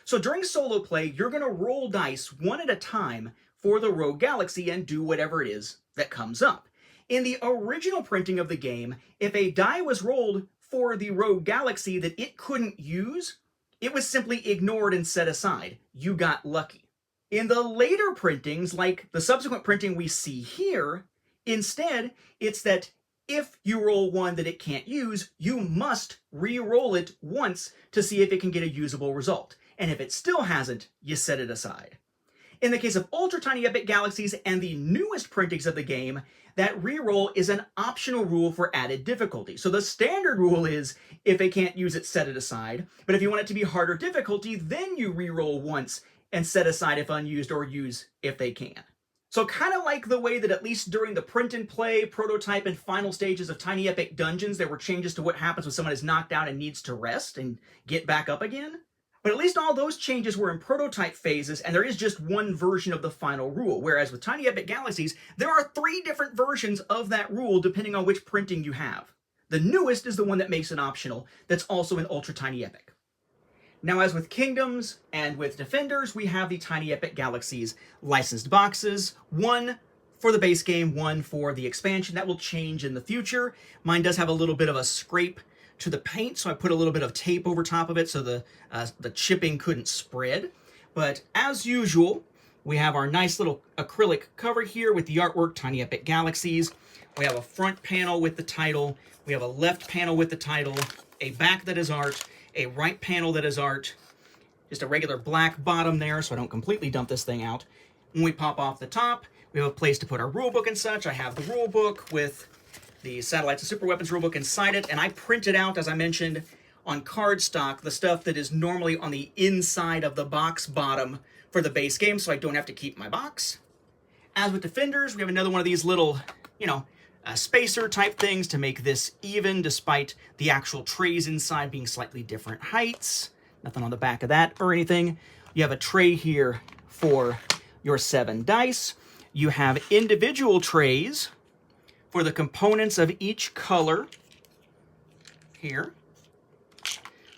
So during solo play, you're going to roll dice 1 at a time for the Rogue Galaxy and do whatever it is that comes up. In the original printing of the game, if a die was rolled for the Rogue Galaxy that it couldn't use, It was simply ignored and set aside. You got lucky. In the later printings, like the subsequent printing we see here, instead, it's that if you roll one that it can't use, you must re-roll it once to see if it can get a usable result. And if it still hasn't, you set it aside. In the case of Ultra Tiny Epic Galaxies and the newest printings of the game, that reroll is an optional rule for added difficulty. So the standard rule is, if it can't use it, set it aside. But if you want it to be harder difficulty, then you reroll once and set aside if unused or use if they can. So kind of like the way that at least during the print and play, prototype, and final stages of Tiny Epic Dungeons, there were changes to what happens when someone is knocked out and needs to rest and get back up again. But at least all those changes were in prototype phases, and there is just one version of the final rule, whereas with Tiny Epic Galaxies, there are 3 different versions of that rule depending on which printing you have. The newest is the one that makes it optional, that's also in Ultra Tiny Epic. Now, as with Kingdoms and with Defenders, we have the Tiny Epic Galaxies licensed boxes, one for the base game, one for the expansion. That will change in the future. Mine does have a little bit of a scrape to the paint, so I put a little bit of tape over top of it so the chipping couldn't spread. But as usual, we have our nice little acrylic cover here with the artwork, Tiny Epic Galaxies. We have a front panel with the title. We have a left panel with the title, a back that is art, a right panel that is art, just a regular black bottom there so I don't completely dump this thing out. When we pop off the top, we have a place to put our rulebook and such. I have the rulebook with the Satellites and Super Weapons rulebook inside it, and I printed out, as I mentioned, on cardstock, the stuff that is normally on the inside of the box bottom for the base game, so I don't have to keep my box. As with Defenders, we have another one of these little, spacer type things to make this even, despite the actual trays inside being slightly different heights. Nothing on the back of that or anything. You have a tray here for your 7 dice. You have individual trays for the components of each color here.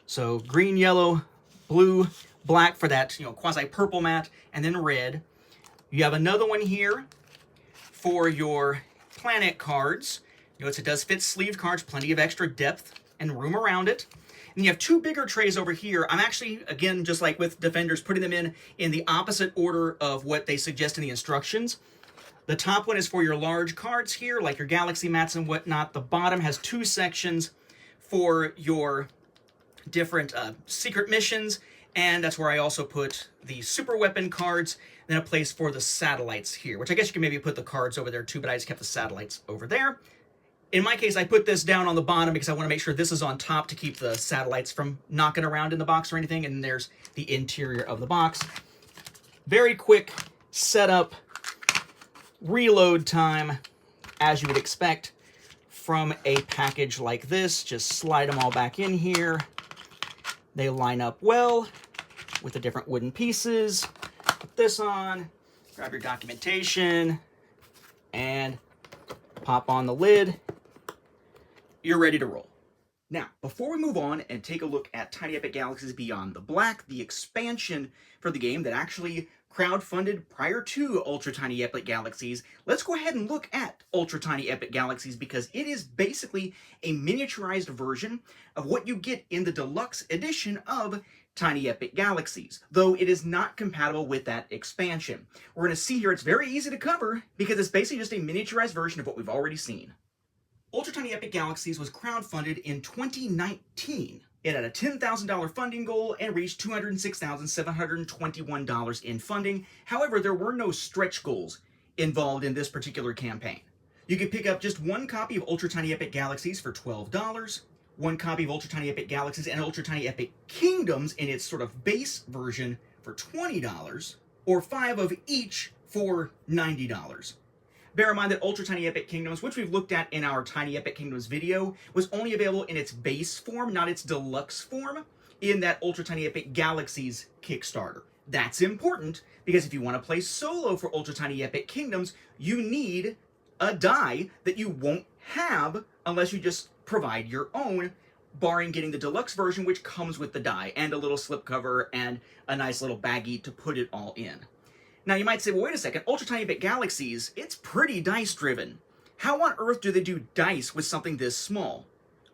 So green, yellow, blue, black for that, quasi-purple mat, and then red. You have another one here for your planet cards. Notice it does fit sleeved cards, plenty of extra depth and room around it. And you have 2 bigger trays over here. I'm actually, again, just like with Defenders, putting them in the opposite order of what they suggest in the instructions. The top one is for your large cards here, like your galaxy mats and whatnot. The bottom has 2 sections for your different secret missions, and that's where I also put the super weapon cards, then a place for the satellites here, which I guess you can maybe put the cards over there too, but I just kept the satellites over there. In my case, I put this down on the bottom because I want to make sure this is on top to keep the satellites from knocking around in the box or anything, and there's the interior of the box. Very quick setup, reload time, as you would expect from a package like this. Just slide them all back in here. They line up well with the different wooden pieces. Put this on, grab your documentation, and pop on the lid. You're ready to roll. Now, before we move on and take a look at Tiny Epic Galaxies Beyond the Black, the expansion for the game that actually crowdfunded prior to Ultra Tiny Epic Galaxies, let's go ahead and look at Ultra Tiny Epic Galaxies because it is basically a miniaturized version of what you get in the deluxe edition of Tiny Epic Galaxies, though it is not compatible with that expansion. We're going to see here it's very easy to cover because it's basically just a miniaturized version of what we've already seen. Ultra Tiny Epic Galaxies was crowdfunded in 2019. It had a $10,000 funding goal and reached $206,721 in funding. However, there were no stretch goals involved in this particular campaign. You could pick up just one copy of Ultra Tiny Epic Galaxies for $12, one copy of Ultra Tiny Epic Galaxies and Ultra Tiny Epic Kingdoms in its sort of base version for $20, or 5 of each for $90. Bear in mind that Ultra Tiny Epic Kingdoms, which we've looked at in our Tiny Epic Kingdoms video, was only available in its base form, not its deluxe form, in that Ultra Tiny Epic Galaxies Kickstarter. That's important, because if you want to play solo for Ultra Tiny Epic Kingdoms, you need a die that you won't have unless you just provide your own, barring getting the deluxe version, which comes with the die, and a little slipcover, and a nice little baggie to put it all in. Now you might say, well, wait a second, Ultra Tiny Epic Galaxies, it's pretty dice-driven. How on earth do they do dice with something this small?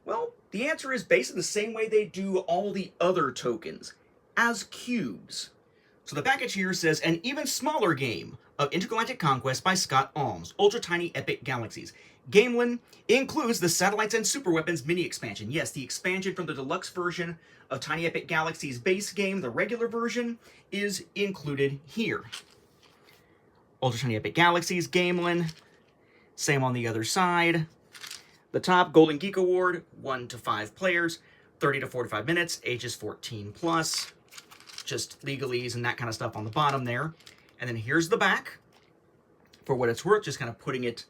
Well, the answer is basically the same way they do all the other tokens. as cubes. So the package here says an even smaller game of intergalactic conquest by Scott Alms, Ultra Tiny Epic Galaxies. Gameland includes the Satellites and Superweapons mini expansion. Yes, the expansion from the deluxe version of Tiny Epic Galaxies base game, the regular version, is included here. Ultra Tiny Epic Galaxies, Gameland, same on the other side. The top, Golden Geek Award, 1 to 5 players, 30 to 45 minutes, ages 14 plus. Just legalese and that kind of stuff on the bottom there. And then here's the back. For what it's worth, just kind of putting it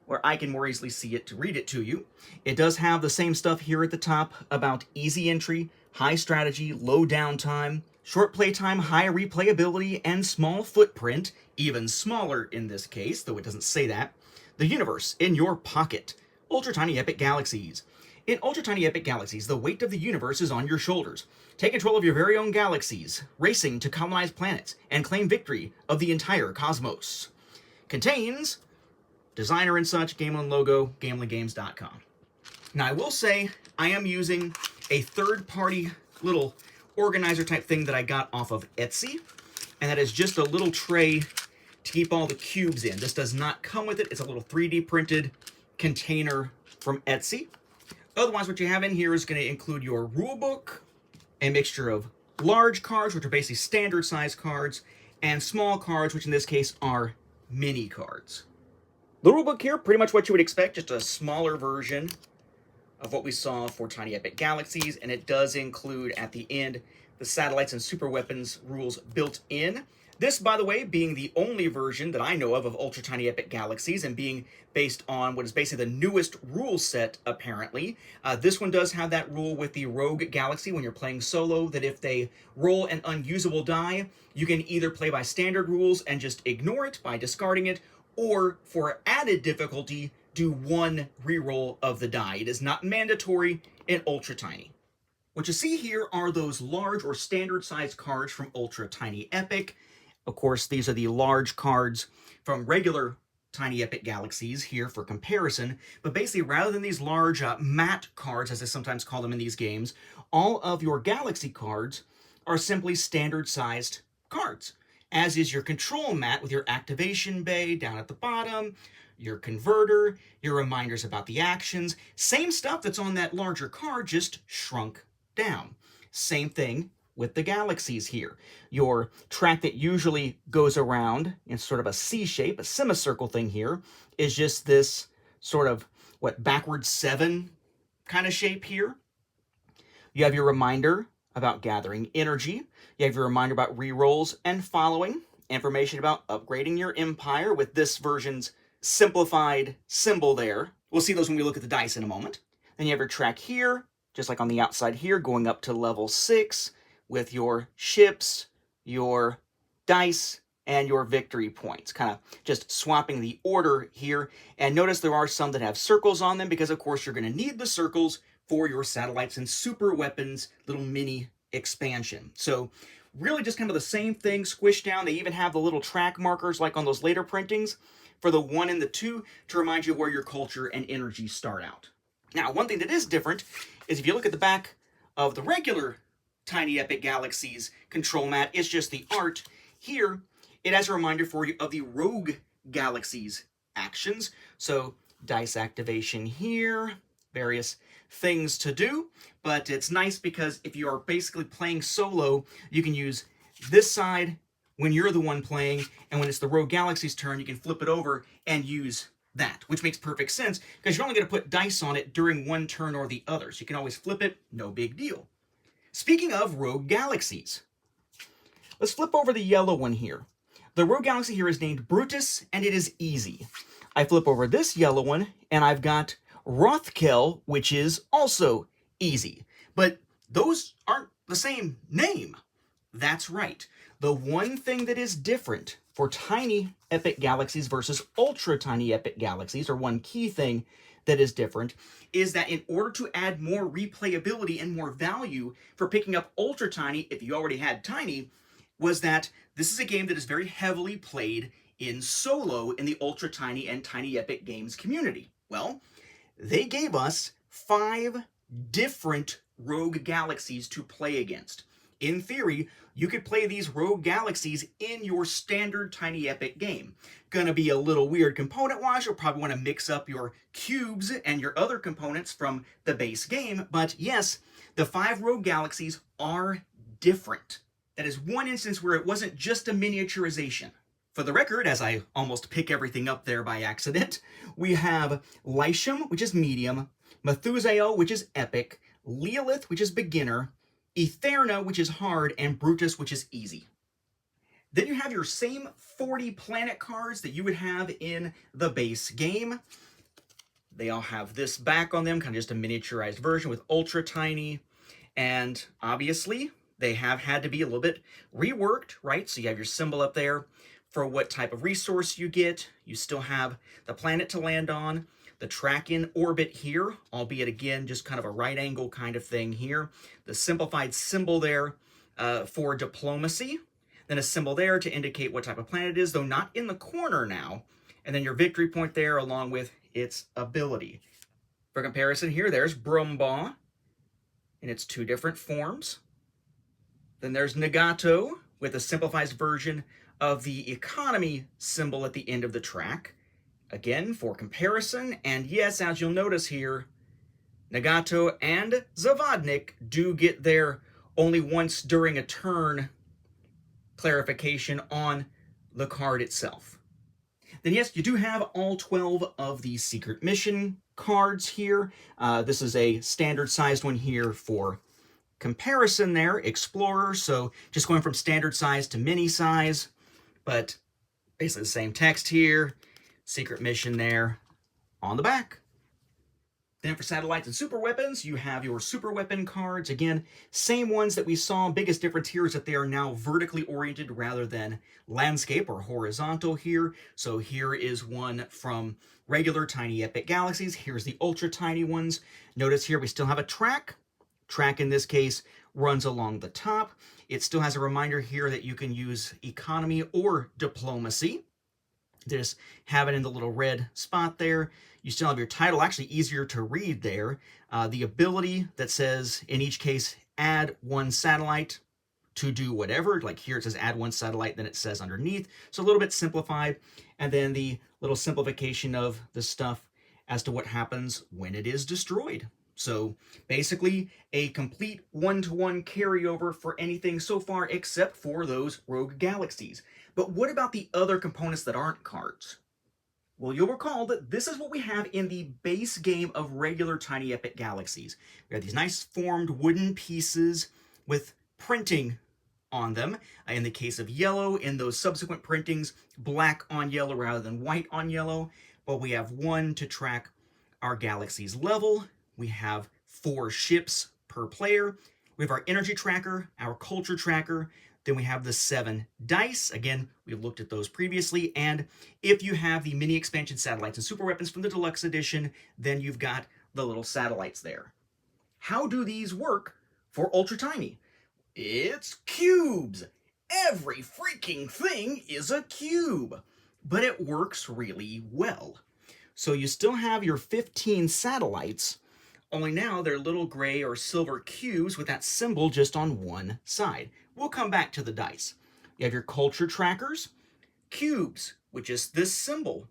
where I can more easily see it to read it to you. It does have the same stuff here at the top about easy entry, high strategy, low downtime, short playtime, high replayability, and small footprint, even smaller in this case, though it doesn't say that. The universe in your pocket. Ultra Tiny Epic Galaxies. In Ultra Tiny Epic Galaxies, the weight of the universe is on your shoulders. Take control of your very own galaxies, racing to colonize planets, and claim victory of the entire cosmos. Contains designer and such, Gameland logo, GamelandGames.com. Now I will say, I am using a third-party little organizer type thing that I got off of Etsy, and that is just a little tray to keep all the cubes in. This does not come with it. It's a little 3D printed container from Etsy. Otherwise, what you have in here is going to include your rule book, a mixture of large cards, which are basically standard size cards, and small cards, which in this case are mini cards. The rulebook here, pretty much what you would expect, just a smaller version of what we saw for Tiny Epic Galaxies, and it does include, at the end, the Satellites and Super Weapons rules built in. This, by the way, being the only version that I know of Ultra Tiny Epic Galaxies, and being based on what is basically the newest rule set, apparently. This one does have that rule with the Rogue Galaxy when you're playing solo, that if they roll an unusable die, you can either play by standard rules and just ignore it by discarding it, or for added difficulty, do one reroll of the die. It is not mandatory in Ultra Tiny. What you see here are those large or standard size cards from Ultra Tiny Epic. Of course, these are the large cards from regular Tiny Epic Galaxies here for comparison, but basically rather than these large matte cards, as I sometimes call them in these games, all of your Galaxy cards are simply standard-sized cards, as is your control mat with your activation bay down at the bottom, your converter, your reminders about the actions, same stuff that's on that larger card, just shrunk down. Same thing with the Galaxies here. Your track that usually goes around in sort of a C shape, a semicircle thing here, is just this sort of, backwards 7 kind of shape here. You have your reminder about gathering energy. You have your reminder about rerolls and following. Information about upgrading your empire with this version's simplified symbol there. We'll see those when we look at the dice in a moment. Then you have your track here, just like on the outside here, going up to level 6, with your ships, your dice, and your victory points. Kind of just swapping the order here. And notice there are some that have circles on them, because of course you're going to need the circles for your Satellites and Super Weapons little mini expansion. So really just kind of the same thing squished down. They even have the little track markers like on those later printings for the 1 and the 2 to remind you where your culture and energy start out. Now, one thing that is different is if you look at the back of the regular Tiny Epic Galaxies control mat, it's just the art. Here, it has a reminder for you of the Rogue Galaxies actions. So, dice activation here, various things to do, but it's nice because if you are basically playing solo, you can use this side when you're the one playing, and when it's the Rogue Galaxy's turn, you can flip it over and use that, which makes perfect sense because you're only going to put dice on it during one turn or the other, so you can always flip it, no big deal. Speaking of Rogue Galaxies, let's flip over the yellow one here. The Rogue Galaxy here is named Brutus, and it is easy. I flip over this yellow one, and I've got Rothkel, which is also easy. But those aren't the same name. That's right. The one thing that is different for Tiny Epic Galaxies versus Ultra Tiny Epic Galaxies, or one key thing that is different, is that in order to add more replayability and more value for picking up Ultra Tiny, if you already had Tiny, was that this is a game that is very heavily played in solo in the Ultra Tiny and Tiny Epic Games community. Well, they gave us 5 different Rogue Galaxies to play against. in theory, you could play these rogue galaxies in your standard Tiny Epic game. Gonna be a little weird component-wise. You'll probably want to mix up your cubes and your other components from the base game, but yes, the 5 rogue galaxies are different. That is one instance where it wasn't just a miniaturization. For the record, as I almost pick everything up there by accident, we have Lycium, which is medium, Methusael, which is epic, Leolith, which is beginner, Etherna, which is hard, and Brutus, which is easy. Then you have your same 40 planet cards that you would have in the base game. They all have this back on them, kind of just a miniaturized version with ultra tiny. And obviously, they have had to be a little bit reworked, right? So you have your symbol up there for what type of resource you get. You still have the planet to land on, the track in orbit here, albeit again, just kind of a right angle kind of thing here. The simplified symbol there for diplomacy. Then a symbol there to indicate what type of planet it is, though not in the corner now. And then your victory point there along with its ability. For comparison here, there's Brumbaugh in its 2 different forms. Then there's Nagato with a simplified version of the economy symbol at the end of the track. Again, for comparison, and yes, as you'll notice here, Nagato and Zavadnik do get their only once during a turn clarification on the card itself. Then yes, you do have all 12 of the secret mission cards here. This is a standard sized one here for comparison there, Explorer, so just going from standard size to mini size, but basically the same text here, secret mission there on the back. Then for satellites and super weapons, you have your super weapon cards. Again, same ones that we saw. Biggest difference here is that they are now vertically oriented rather than landscape or horizontal here. So here is one from regular Tiny Epic Galaxies. Here's the ultra tiny ones. Notice here we still have a track. Track in this case runs along the top. It still has a reminder here that you can use economy or diplomacy. Just have it in the little red spot there. You still have your title, actually easier to read there. The ability that says, in each case, add 1 satellite to do whatever. Like here it says add 1 satellite, then it says underneath. So a little bit simplified. And then the little simplification of the stuff as to what happens when it is destroyed. So basically a complete one-to-one carryover for anything so far except for those rogue galaxies. But what about the other components that aren't cards? Well, you'll recall that this is what we have in the base game of regular Tiny Epic Galaxies. We have these nice formed wooden pieces with printing on them. In the case of yellow, in those subsequent printings, black on yellow rather than white on yellow. But we have 1 to track our galaxy's level. We have 4 ships per player. We have our energy tracker, our culture tracker. Then we have the 7 dice. Again, we've looked at those previously. And if you have the mini expansion satellites and super weapons from the deluxe edition, then you've got the little satellites there. How do these work for ultra tiny? It's cubes. Every freaking thing is a cube, but it works really well. So you still have your 15 satellites, only now they're little gray or silver cubes with that symbol just on one side. We'll come back to the dice. You have your culture trackers, cubes, which is this symbol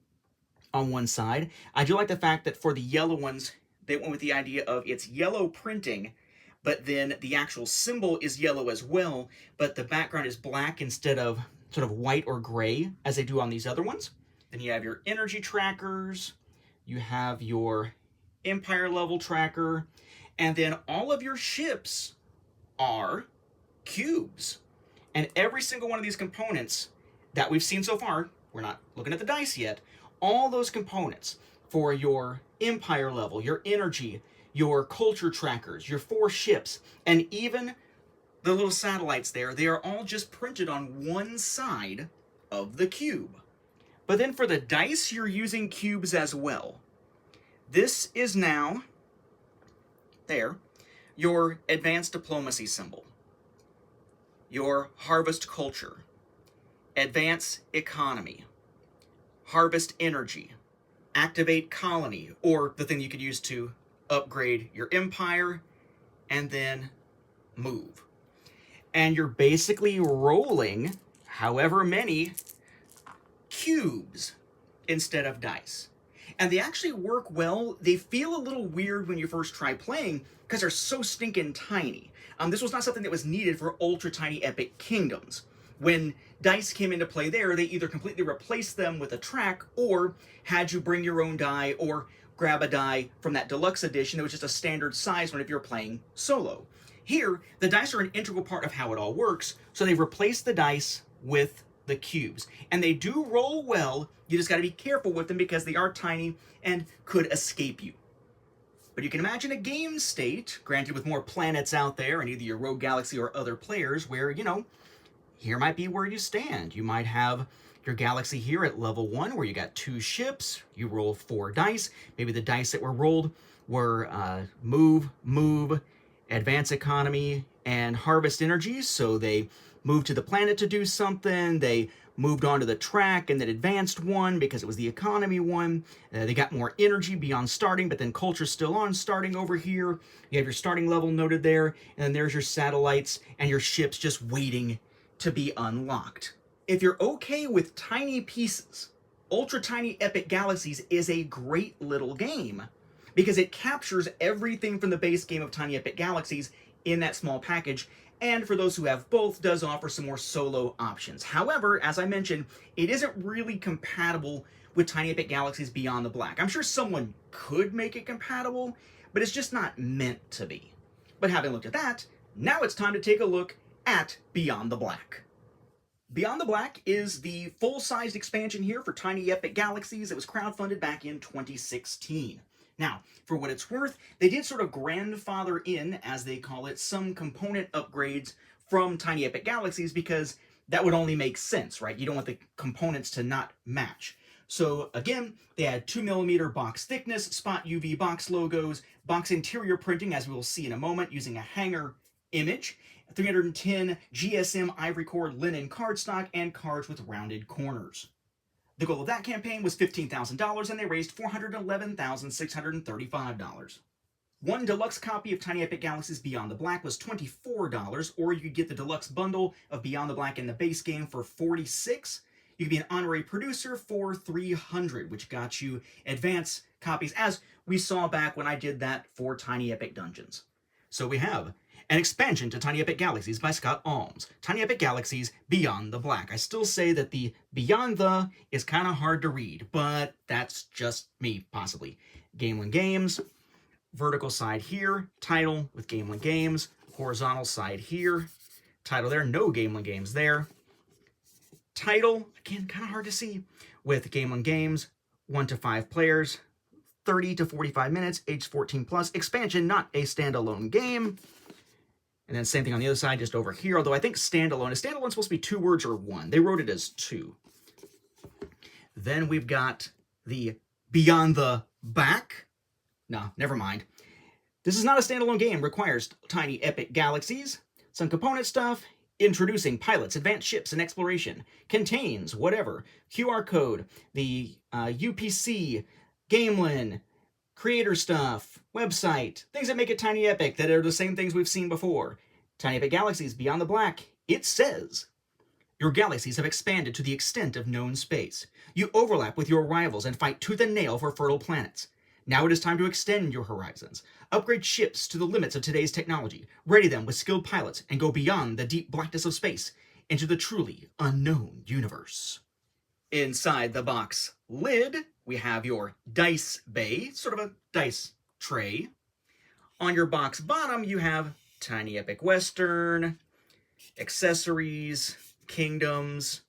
on one side. I do like the fact that for the yellow ones, they went with the idea of it's yellow printing, but then the actual symbol is yellow as well, but the background is black instead of sort of white or gray as they do on these other ones. Then you have your energy trackers, you have your Empire level tracker, and then all of your ships are cubes. And every single one of these components that we've seen so far, we're not looking at the dice yet, all those components for your Empire level, your energy, your culture trackers, your 4 ships, and even the little satellites there, they are all just printed on one side of the cube. But then for the dice, you're using cubes as well. This is now, there, your advanced diplomacy symbol, your harvest culture, advance economy, harvest energy, activate colony, or the thing you could use to upgrade your empire, and then move. and you're basically rolling however many cubes instead of dice. And they actually work well. They feel a little weird when you first try playing because they're so stinking tiny. This was not something that was needed for ultra tiny epic kingdoms. When dice came into play there, they either completely replaced them with a track or had you bring your own die or grab a die from that deluxe edition that was just a standard size one if you're playing solo. Here, the dice are an integral part of how it all works, so they've replaced the dice with the cubes. And they do roll well, you just gotta be careful with them because they are tiny and could escape you. But you can imagine a game state, granted with more planets out there and either your rogue galaxy or other players, where, you know, here might be where you stand. You might have your galaxy here at level 1 where you got 2 ships, you roll 4 dice. Maybe the dice that were rolled were move, advance economy, and harvest energy. So they moved to the planet to do something, they moved onto the track and then advanced one because it was the economy one. They got more energy beyond starting, but then culture's still on starting over here. You have your starting level noted there, and then there's your satellites and your ships just waiting to be unlocked. If you're okay with tiny pieces, Ultra Tiny Epic Galaxies is a great little game because it captures everything from the base game of Tiny Epic Galaxies in that small package, and for those who have both, does offer some more solo options. However, as I mentioned, it isn't really compatible with Tiny Epic Galaxies Beyond the Black. I'm sure someone could make it compatible, but it's just not meant to be. But having looked at that, now it's time to take a look at Beyond the Black. Beyond the Black is the full-sized expansion here for Tiny Epic Galaxies. It was crowdfunded back in 2016. Now, for what it's worth, they did sort of grandfather in, as they call it, some component upgrades from Tiny Epic Galaxies because that would only make sense, right? You don't want the components to not match. So again, they had 2mm box thickness, spot UV box logos, box interior printing, as we will see in a moment, using a hanger image, 310 GSM ivory core linen cardstock, and cards with rounded corners. The goal of that campaign was $15,000, and they raised $411,635. One deluxe copy of Tiny Epic Galaxies Beyond the Black was $24, or you could get the deluxe bundle of Beyond the Black and the base game for $46. You could be an honorary producer for $300, which got you advance copies, as we saw back when I did that for Tiny Epic Dungeons. So we have an expansion to Tiny Epic Galaxies by Scott Alms. Tiny Epic Galaxies Beyond the Black. I still say that the Beyond the is kind of hard to read, but that's just me, possibly. Gamelin Games, vertical side here, title with Gamelin Games, horizontal side here, title there, no Gamelin Games there. Title, again, kind of hard to see, with Gamelin Games, 1 to 5 players, 30 to 45 minutes, age 14 plus, expansion, not a standalone game. And then same thing on the other side, just over here, although I think standalone. Is standalone supposed to be 2 words or 1? They wrote it as 2. Then we've got the Beyond the Back. No, never mind. This is not a standalone game. Requires Tiny Epic Galaxies. Some component stuff. Introducing pilots, advanced ships, and exploration. Contains whatever. QR code. The UPC. Gamelin. Creator stuff, website, things that make it Tiny Epic that are the same things we've seen before. Tiny Epic Galaxies Beyond the Black, it says, your galaxies have expanded to the extent of known space. You overlap with your rivals and fight tooth and nail for fertile planets. Now it is time to extend your horizons. Upgrade ships to the limits of today's technology, ready them with skilled pilots, and go beyond the deep blackness of space into the truly unknown universe. Inside the box lid, we have your dice bay, sort of a dice tray. On your box bottom, you have Tiny Epic Western, accessories, kingdoms,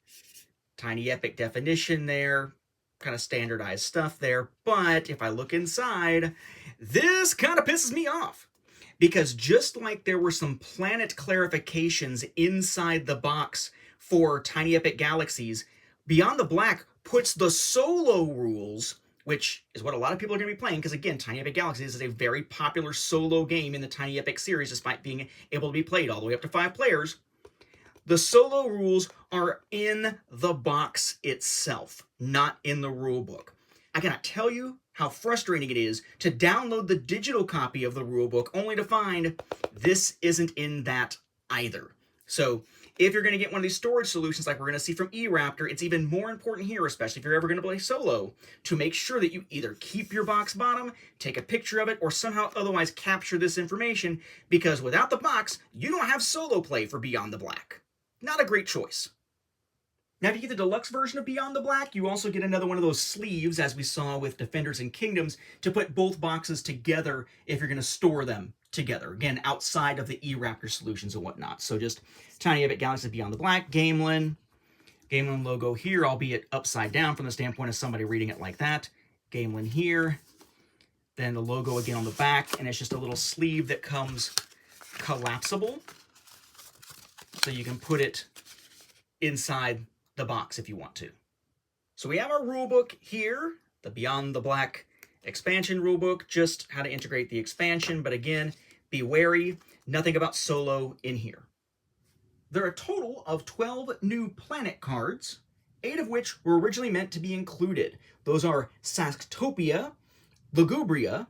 Tiny Epic definition there, kind of standardized stuff there. But if I look inside, this kind of pisses me off. Because just like there were some planet clarifications inside the box for Tiny Epic Galaxies, Beyond the Black puts the solo rules, which is what a lot of people are going to be playing, because again, Tiny Epic Galaxies is a very popular solo game in the Tiny Epic series, despite being able to be played all the way up to 5 players. The solo rules are in the box itself, not in the rulebook. I cannot tell you how frustrating it is to download the digital copy of the rulebook only to find this isn't in that either. So if you're going to get one of these storage solutions like we're going to see from eRaptor, it's even more important here, especially if you're ever going to play solo, to make sure that you either keep your box bottom, take a picture of it, or somehow otherwise capture this information, because without the box, you don't have solo play for Beyond the Black. Not a great choice. Now, if you get the deluxe version of Beyond the Black, you also get another one of those sleeves, as we saw with Defenders and Kingdoms, to put both boxes together if you're going to store them together. Again, outside of the eRaptor solutions and whatnot. So just Tiny Epic Galaxies Beyond the Black, Gamelin logo here, albeit upside down from the standpoint of somebody reading it like that. Gamelin here. Then the logo again on the back, and it's just a little sleeve that comes collapsible. So you can put it inside the box if you want to. So we have our rulebook here, the Beyond the Black expansion rulebook, just how to integrate the expansion, but again, be wary, nothing about solo in here. There are a total of 12 new planet cards, 8 of which were originally meant to be included. Those are Saxtopia, Lugubria,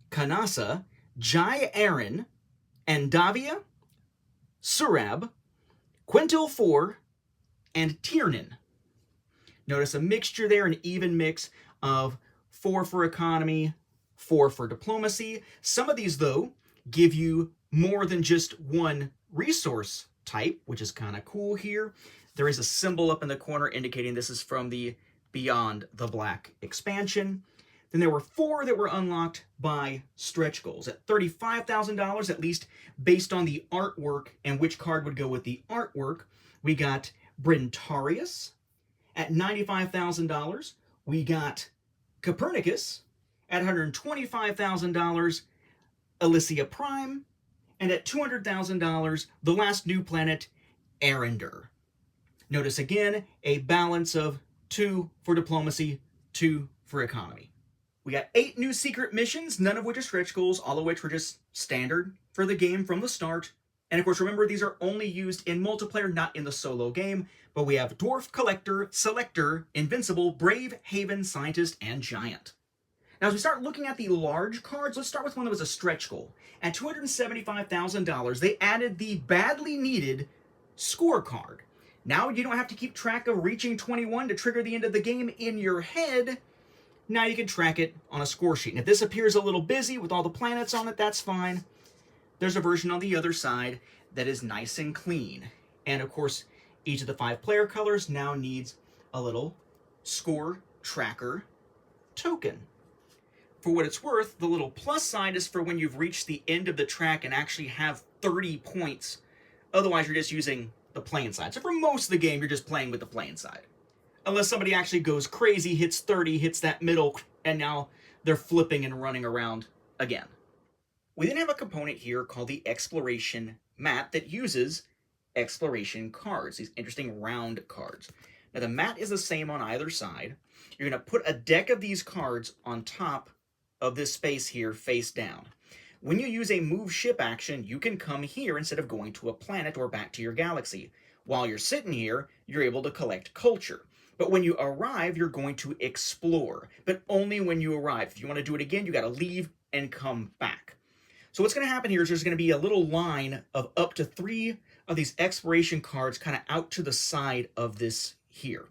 Kanasa, Jai Aaron, Andavia, Surab, Quintil 4, and Tiernan. Notice a mixture there, an even mix of 4 for economy, 4 for diplomacy. Some of these, though, give you more than just one resource type, which is kind of cool here. There is a symbol up in the corner indicating this is from the Beyond the Black expansion. Then there were 4 that were unlocked by stretch goals at $35,000, at least based on the artwork and which card would go with the artwork. We got Brentarius at $95,000. We got Copernicus at $125,000, Elysia Prime, and at $200,000, the last new planet, Arender. Notice again, a balance of 2 for diplomacy, 2 for economy. We got 8 new secret missions, none of which are stretch goals, all of which were just standard for the game from the start. And of course, remember, these are only used in multiplayer, not in the solo game. But we have Dwarf, Collector, Selector, Invincible, Brave, Haven, Scientist, and Giant. Now, as we start looking at the large cards, let's start with one that was a stretch goal. At $275,000, they added the badly needed scorecard. Now you don't have to keep track of reaching 21 to trigger the end of the game in your head. Now you can track it on a score sheet. And if this appears a little busy with all the planets on it, that's fine. There's a version on the other side that is nice and clean. And of course, each of the 5 player colors now needs a little score tracker token. For what it's worth, the little plus side is for when you've reached the end of the track and actually have 30 points. Otherwise, you're just using the playing side. So for most of the game, you're just playing with the playing side. Unless somebody actually goes crazy, hits 30, hits that middle, and now they're flipping and running around again. We then have a component here called the Exploration Mat that uses exploration cards, these interesting round cards. Now the mat is the same on either side. You're going to put a deck of these cards on top of this space here face down. When you use a move ship action, you can come here instead of going to a planet or back to your galaxy. While you're sitting here, you're able to collect culture. But when you arrive, you're going to explore, but only when you arrive. If you want to do it again, you got to leave and come back. So what's going to happen here is there's going to be a little line of up to 3 of these exploration cards kind of out to the side of this here.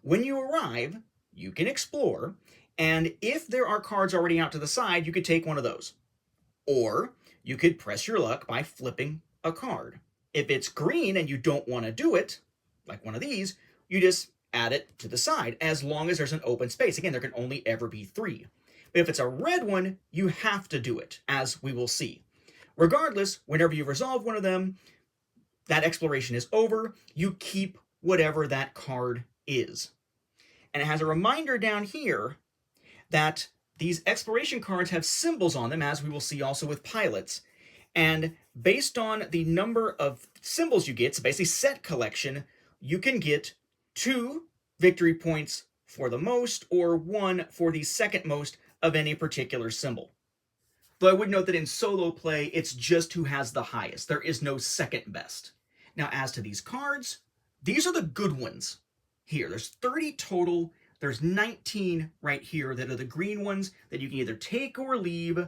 When you arrive, you can explore, and if there are cards already out to the side, you could take one of those. Or you could press your luck by flipping a card. If it's green and you don't want to do it, like one of these, you just add it to the side as long as there's an open space. Again, there can only ever be 3. But if it's a red one, you have to do it, as we will see. Regardless, whenever you resolve one of them, that exploration is over. You keep whatever that card is. And it has a reminder down here that these exploration cards have symbols on them, as we will see also with pilots. And based on the number of symbols you get, so basically set collection, you can get 2 victory points for the most, or 1 for the second most of any particular symbol. Though I would note that in solo play, it's just who has the highest. There is no second best. Now, as to these cards, these are the good ones here. There's 30 total. There's 19 right here that are the green ones that you can either take or leave.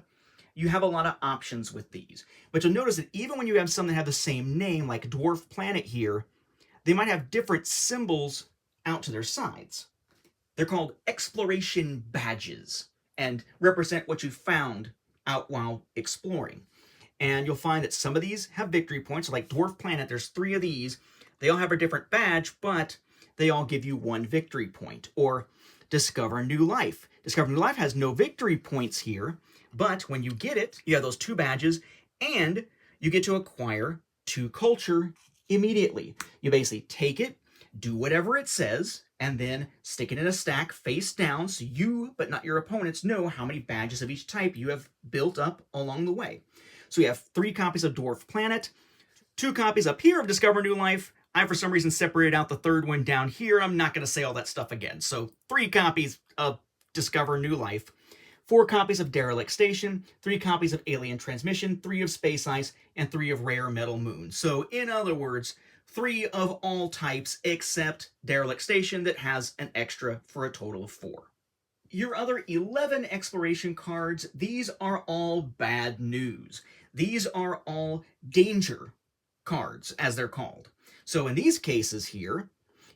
you have a lot of options with these. But you'll notice that even when you have some that have the same name, like Dwarf Planet here, they might have different symbols out to their sides. They're called exploration badges and represent what you found out while exploring. And you'll find that some of these have victory points. So like Dwarf Planet, there's 3 of these. They all have a different badge, but they all give you 1 victory point. Or Discover New Life. Discover New Life has no victory points here, but when you get it, you have those 2 badges, and you get to acquire 2 culture immediately. You basically take it, do whatever it says, and then stick it in a stack face down so you, but not your opponents, know how many badges of each type you have built up along the way. So you have 3 copies of Dwarf Planet, 2 copies up here of Discover New Life. I, for some reason, separated out the 3rd one down here. I'm not going to say all that stuff again. So 3 copies of Discover New Life, 4 copies of Derelict Station, 3 copies of Alien Transmission, 3 of Space Ice, and 3 of Rare Metal Moon. So in other words, 3 of all types except Derelict Station that has an extra for a total of 4. Your other 11 exploration cards, these are all bad news. These are all danger cards, as they're called. So in these cases here,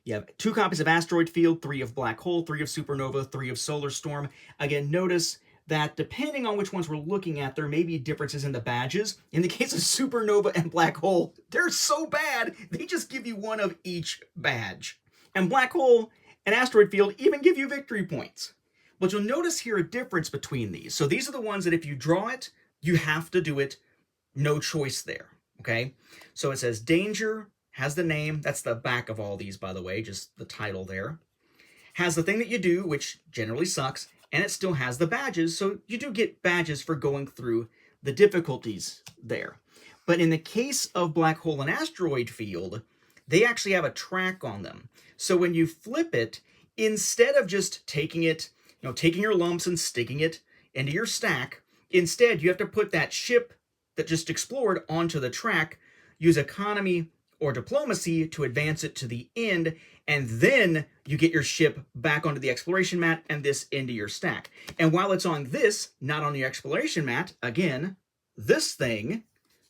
you have 2 copies of Asteroid Field, 3 of Black Hole, 3 of Supernova, 3 of Solar Storm. Again, notice that depending on which ones we're looking at, there may be differences in the badges. In the case of Supernova and Black Hole, they're so bad, they just give you 1 of each badge. And Black Hole and Asteroid Field even give you victory points. But you'll notice here a difference between these. So these are the ones that if you draw it, you have to do it. No choice there, okay? So it says Danger, has the name. That's the back of all these, by the way, just the title there. Has the thing that you do, which generally sucks, and it still has the badges, so you do get badges for going through the difficulties there. But in the case of Black Hole and Asteroid Field, they actually have a track on them. So when you flip it, instead of just taking it, taking your lumps and sticking it into your stack, instead you have to put that ship that just explored onto the track, use economy or diplomacy to advance it to the end, and then you get your ship back onto the exploration mat and this into your stack. And while it's on this, not on your exploration mat, again, this thing,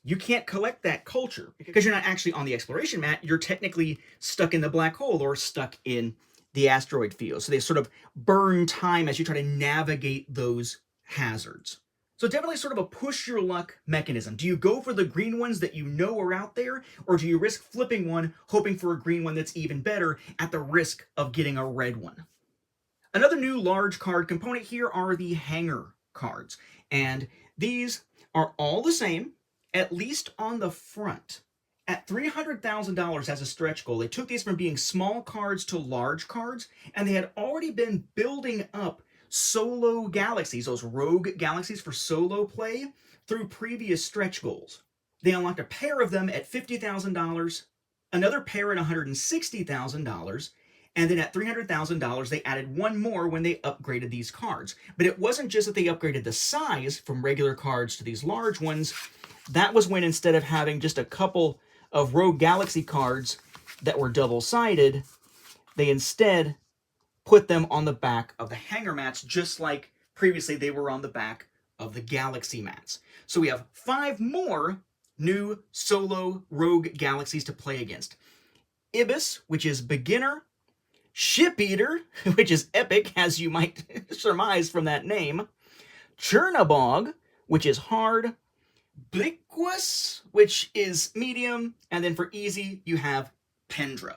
you can't collect that culture because you're not actually on the exploration mat. You're technically stuck in the black hole or stuck in the asteroid field. So they sort of burn time as you try to navigate those hazards. So definitely sort of a push your luck mechanism. Do you go for the green ones that you know are out there, or do you risk flipping one, hoping for a green one that's even better at the risk of getting a red one? Another new large card component here are the hanger cards. And these are all the same, at least on the front. At $300,000 as a stretch goal, they took these from being small cards to large cards, and they had already been building up solo galaxies, those rogue galaxies for solo play, through previous stretch goals. They unlocked a pair of them at $50,000, another pair at $160,000, and then at $300,000 they added one more when they upgraded these cards. But it wasn't just that they upgraded the size from regular cards to these large ones. That was when instead of having just a couple of rogue galaxy cards that were double-sided, they instead put them on the back of the hanger mats, just like previously they were on the back of the galaxy mats. So we have 5 more new solo rogue galaxies to play against. Ibis, which is beginner, Ship Eater, which is epic, as you might surmise from that name, Chernabog, which is hard, Bliquus, which is medium, and then for easy, you have Pendra.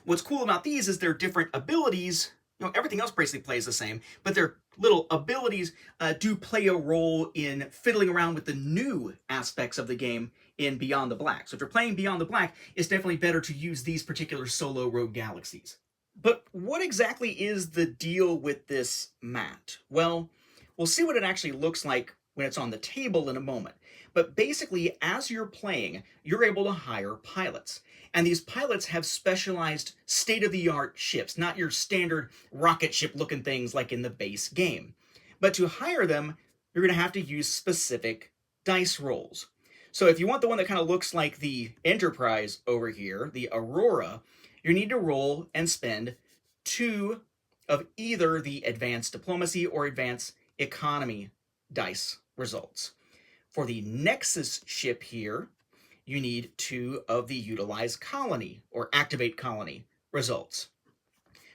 What's cool about these is their different abilities. Everything else basically plays the same, but their little abilities do play a role in fiddling around with the new aspects of the game in Beyond the Black. So if you're playing Beyond the Black, it's definitely better to use these particular solo rogue galaxies. But what exactly is the deal with this mat? Well, we'll see what it actually looks like when it's on the table in a moment. But basically, as you're playing, you're able to hire pilots. And these pilots have specialized state-of-the-art ships, not your standard rocket ship-looking things like in the base game. But to hire them, you're going to have to use specific dice rolls. So if you want the one that kind of looks like the Enterprise over here, the Aurora, you need to roll and spend 2 of either the Advanced Diplomacy or Advanced Economy dice results. For the Nexus ship here, you need 2 of the Utilize Colony, or Activate Colony, results.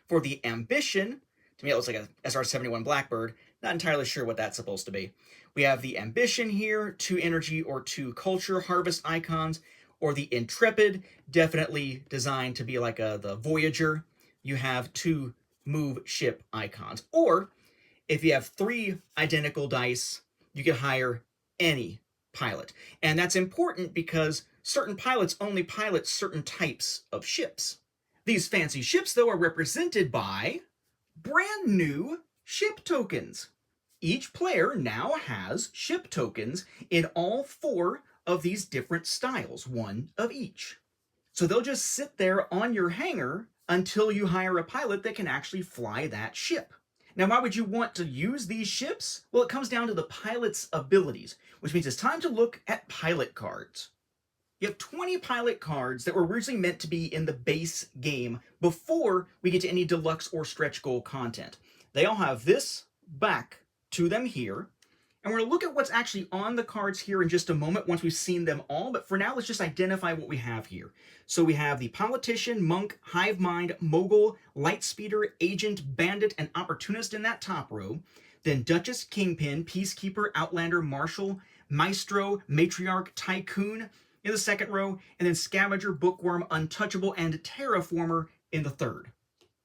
For the Ambition, to me it looks like a SR-71 Blackbird, not entirely sure what that's supposed to be. We have the Ambition here, 2 Energy or 2 Culture Harvest icons, or the Intrepid, definitely designed to be like the Voyager. You have 2 Move Ship icons. Or, if you have 3 identical dice, you can hire any pilot. And that's important because certain pilots only pilot certain types of ships. These fancy ships, though, are represented by brand new ship tokens. Each player now has ship tokens in all 4 of these different styles, 1 of each. So they'll just sit there on your hangar until you hire a pilot that can actually fly that ship. Now, why would you want to use these ships? Well, it comes down to the pilot's abilities, which means it's time to look at pilot cards. You have 20 pilot cards that were originally meant to be in the base game before we get to any deluxe or stretch goal content. They all have this back to them here, and we're going to look at what's actually on the cards here in just a moment once we've seen them all, but for now, let's just identify what we have here. So we have the Politician, Monk, Hive Mind, Mogul, Lightspeeder, Agent, Bandit, and Opportunist in that top row. Then Duchess, Kingpin, Peacekeeper, Outlander, Marshal, Maestro, Matriarch, Tycoon in the second row, and then Scavenger, Bookworm, Untouchable, and Terraformer in the third.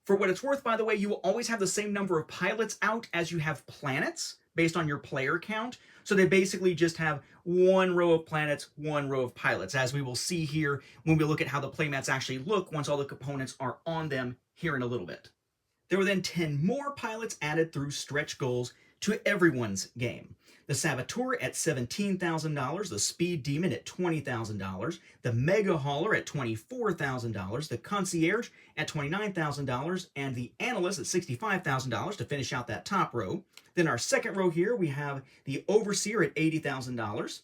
For what it's worth, by the way, you will always have the same number of pilots out as you have planets based on your player count. So they basically just have 1 row of planets, 1 row of pilots, as we will see here when we look at how the playmats actually look once all the components are on them here in a little bit. There were then 10 more pilots added through stretch goals to everyone's game. The Saboteur at $17,000, the Speed Demon at $20,000, the Mega Hauler at $24,000, the Concierge at $29,000, and the Analyst at $65,000 to finish out that top row. Then our second row here, we have the Overseer at $80,000,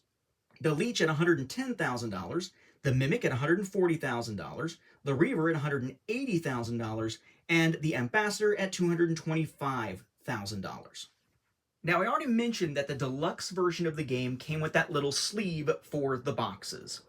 the Leech at $110,000, the Mimic at $140,000, the Reaver at $180,000, and the Ambassador at $225,000. Now, I already mentioned that the deluxe version of the game came with that little sleeve for the boxes.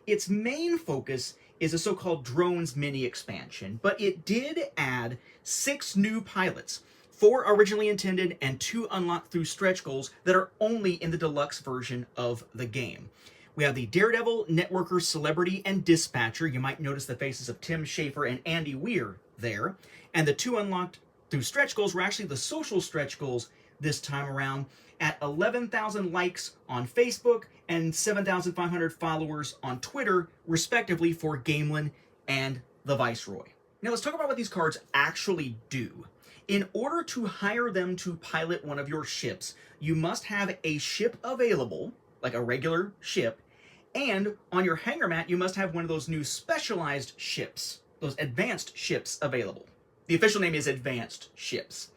Its main focus is a so-called Drones mini expansion, but it did add 6 new pilots, 4 originally intended and 2 unlocked through stretch goals that are only in the deluxe version of the game. We have the Daredevil, Networker, Celebrity, and Dispatcher. You might notice the faces of Tim Schafer and Andy Weir there. And the 2 unlocked through stretch goals were actually the social stretch goals this time around at 11,000 likes on Facebook and 7,500 followers on Twitter, respectively, for Gamelin and the Viceroy. Now let's talk about what these cards actually do. In order to hire them to pilot one of your ships, you must have a ship available, like a regular ship, and on your hangar mat, you must have one of those new specialized ships, those advanced ships available. The official name is Advanced Ships.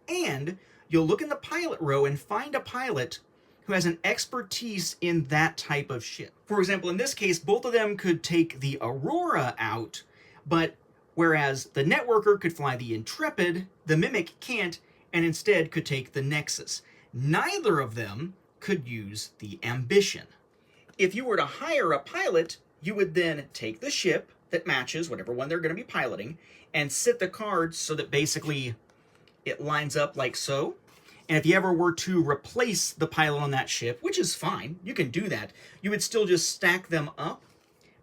And you'll look in the pilot row and find a pilot who has an expertise in that type of ship. For example, in this case, both of them could take the Aurora out, but whereas the Networker could fly the Intrepid, the Mimic can't, and instead could take the Nexus. Neither of them could use the Ambition. If you were to hire a pilot, you would then take the ship that matches whatever one they're going to be piloting and sit the cards so that basically it lines up like so. And if you ever were to replace the pilot on that ship, which is fine, you can do that, you would still just stack them up,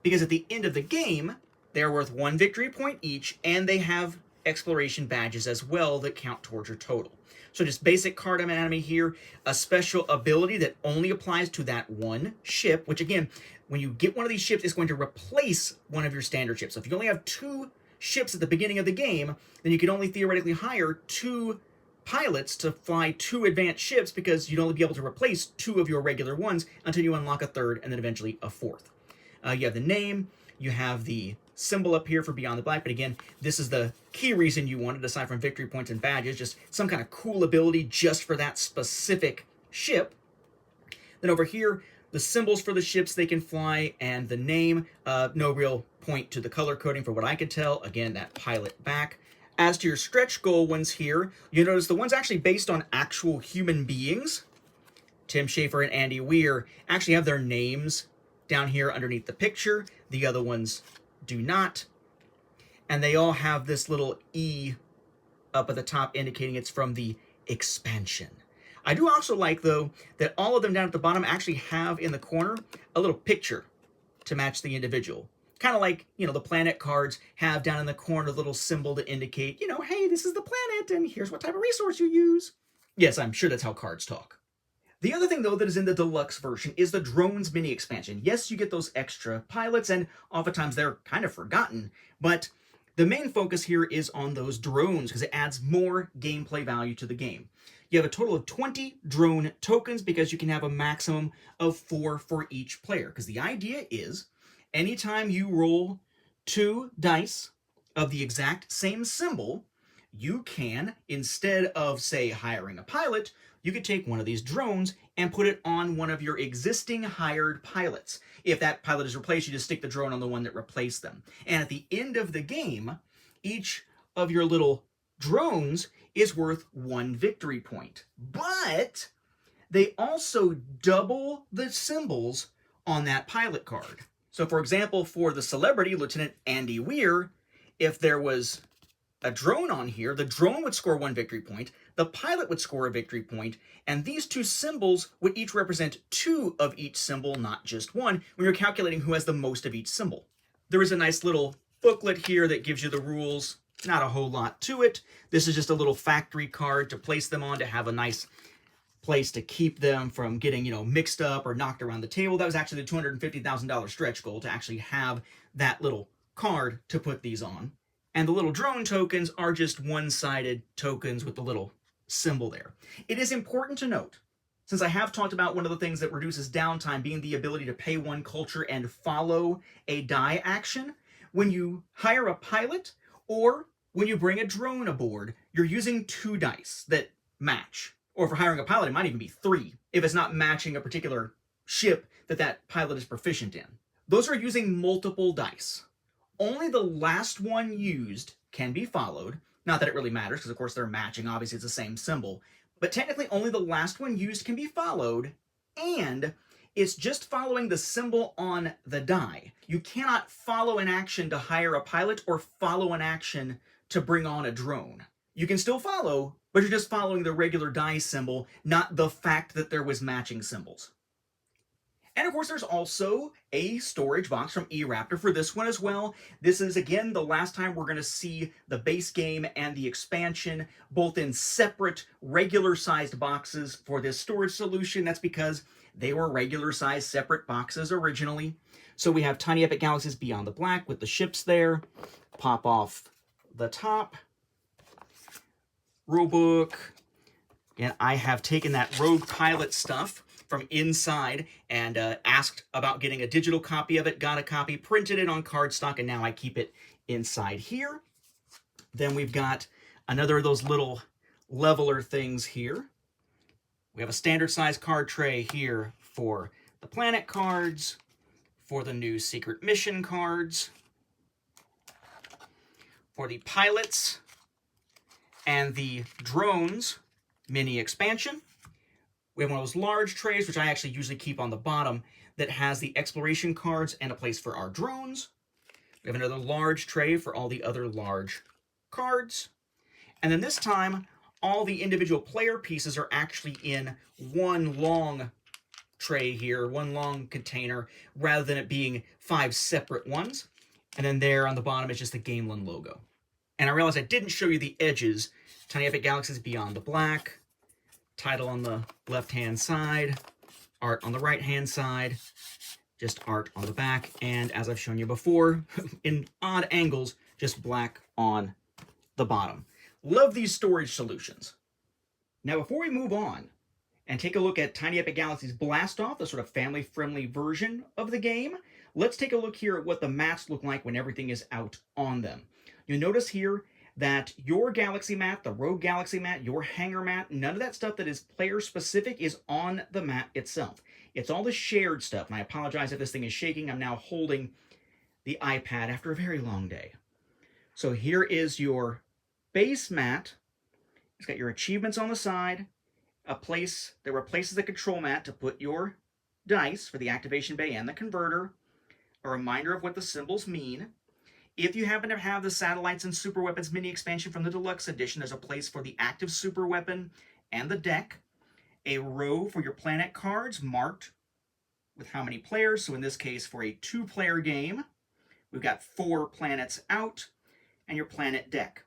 because at the end of the game, they're worth 1 victory point each, and they have exploration badges as well that count towards your total. So just basic card anatomy here, a special ability that only applies to that one ship, which again, when you get one of these ships, it's going to replace one of your standard ships. So if you only have 2 ships at the beginning of the game, then you can only theoretically hire 2 pilots to fly 2 advanced ships, because you'd only be able to replace 2 of your regular ones until you unlock a 3rd and then eventually a 4th. You have the name, you have the symbol up here for Beyond the Black, but again, this is the key reason you wanted, aside from victory points and badges, just some kind of cool ability just for that specific ship. Then over here, the symbols for the ships they can fly, and the name, no real point to the color coding for what I could tell. Again, that pilot back. As to your stretch goal ones here, you notice the ones actually based on actual human beings Tim Schafer and Andy Weir actually have their names down here underneath the picture. The other ones do not. And they all have this little E up at the top indicating it's from the expansion. I do also like, though, that all of them down at the bottom actually have in the corner a little picture to match the individual. Kind of like, the planet cards have down in the corner a little symbol to indicate, hey, this is the planet and here's what type of resource you use. Yes, I'm sure that's how cards talk. The other thing, though, that is in the deluxe version is the drones mini expansion. Yes, you get those extra pilots, and oftentimes they're kind of forgotten, but the main focus here is on those drones because it adds more gameplay value to the game. You have a total of 20 drone tokens because you can have a maximum of 4 for each player. Because the idea is, anytime you roll 2 dice of the exact same symbol, you can, instead of, say, hiring a pilot, you could take one of these drones and put it on one of your existing hired pilots. If that pilot is replaced, you just stick the drone on the one that replaced them. And at the end of the game, each of your little drones is worth 1 victory point. But they also double the symbols on that pilot card. So for example, for the celebrity, Lieutenant Andy Weir, if there was a drone on here, the drone would score 1 victory point, the pilot would score a victory point, and these 2 symbols would each represent 2 of each symbol, not just 1, when you're calculating who has the most of each symbol. There is a nice little booklet here that gives you the rules. Not a whole lot to it. This is just a little factory card to place them on to have a nice place to keep them from getting, mixed up or knocked around the table. That was actually the $250,000 stretch goal, to actually have that little card to put these on. And the little drone tokens are just one-sided tokens with the little symbol there. It is important to note, since I have talked about one of the things that reduces downtime being the ability to pay 1 culture and follow a die action, when you hire a pilot or when you bring a drone aboard, you're using 2 dice that match. Or for hiring a pilot, it might even be 3, if it's not matching a particular ship that pilot is proficient in. Those are using multiple dice. Only the last one used can be followed. Not that it really matters, because of course they're matching, obviously it's the same symbol. But technically only the last one used can be followed, and it's just following the symbol on the die. You cannot follow an action to hire a pilot or follow an action to bring on a drone. You can still follow, but you're just following the regular die symbol, not the fact that there was matching symbols. And of course, there's also a storage box from eRaptor for this one as well. This is, again, the last time we're going to see the base game and the expansion, both in separate, regular-sized boxes for this storage solution. That's because they were regular-sized, separate boxes originally. So we have Tiny Epic Galaxies Beyond the Black with the ships there. Pop off the top. Rulebook. And I have taken that Rogue Pilot stuff from inside and asked about getting a digital copy of it, got a copy, printed it on cardstock, and now I keep it inside here. Then we've got another of those little leveler things here. We have a standard size card tray here for the planet cards, for the new secret mission cards, for the pilots, and the drones mini expansion. We have one of those large trays, which I actually usually keep on the bottom, that has the exploration cards and a place for our drones. We have another large tray for all the other large cards. And then this time, all the individual player pieces are actually in one long tray here, one long container, rather than it being 5 separate ones. And then there on the bottom is just the Gamelin logo. And I realized I didn't show you the edges. Tiny Epic Galaxies Beyond the Black. Title on the left-hand side. Art on the right-hand side. Just art on the back. And as I've shown you before, in odd angles, just black on the bottom. Love these storage solutions. Now, before we move on and take a look at Tiny Epic Galaxies Blast Off, the sort of family-friendly version of the game, let's take a look here at what the mats look like when everything is out on them. You'll notice here that your Galaxy mat, the Rogue Galaxy mat, your hangar mat, none of that stuff that is player-specific is on the mat itself. It's all the shared stuff, and I apologize if this thing is shaking. I'm now holding the iPad after a very long day. So here is your base mat. It's got your achievements on the side, a place that replaces the control mat to put your dice for the activation bay and the converter, a reminder of what the symbols mean. If you happen to have the Satellites and Super Weapons mini expansion from the Deluxe Edition, there's a place for the active super weapon and the deck, a row for your planet cards marked with how many players. So in this case, for a 2-player game, we've got 4 planets out, and your planet deck.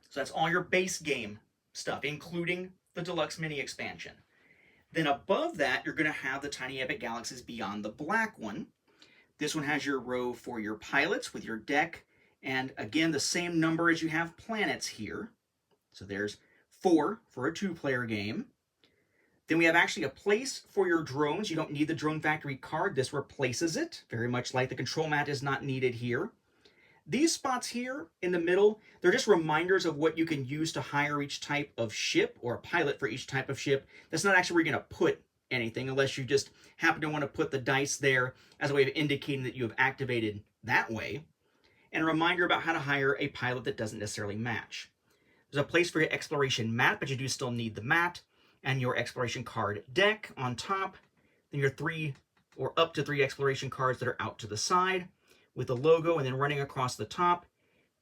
So that's all your base game stuff, including the Deluxe mini expansion. Then above that, you're going to have the Tiny Epic Galaxies Beyond the Black one. This one has your row for your pilots with your deck, and again, the same number as you have planets here. So there's 4 for a 2-player game. Then we have actually a place for your drones. You don't need the Drone Factory card. This replaces it, very much like the control mat is not needed here. These spots here in the middle, they're just reminders of what you can use to hire each type of ship, or a pilot for each type of ship. That's not actually where you're going to put anything, unless you just happen to want to put the dice there as a way of indicating that you have activated that way. And a reminder about how to hire a pilot that doesn't necessarily match. There's a place for your exploration mat, but you do still need the mat, and your exploration card deck on top. Then your 3 or up to 3 exploration cards that are out to the side with the logo, and then running across the top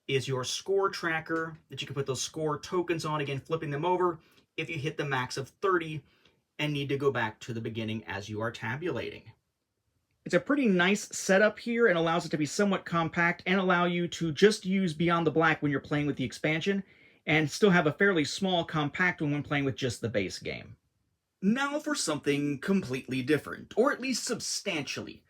is your score tracker that you can put those score tokens on, again flipping them over if you hit the max of 30 and need to go back to the beginning as you are tabulating. It's a pretty nice setup here and allows it to be somewhat compact and allow you to just use Beyond the Black when you're playing with the expansion, and still have a fairly small, compact one when playing with just the base game. Now for something completely different, or at least substantially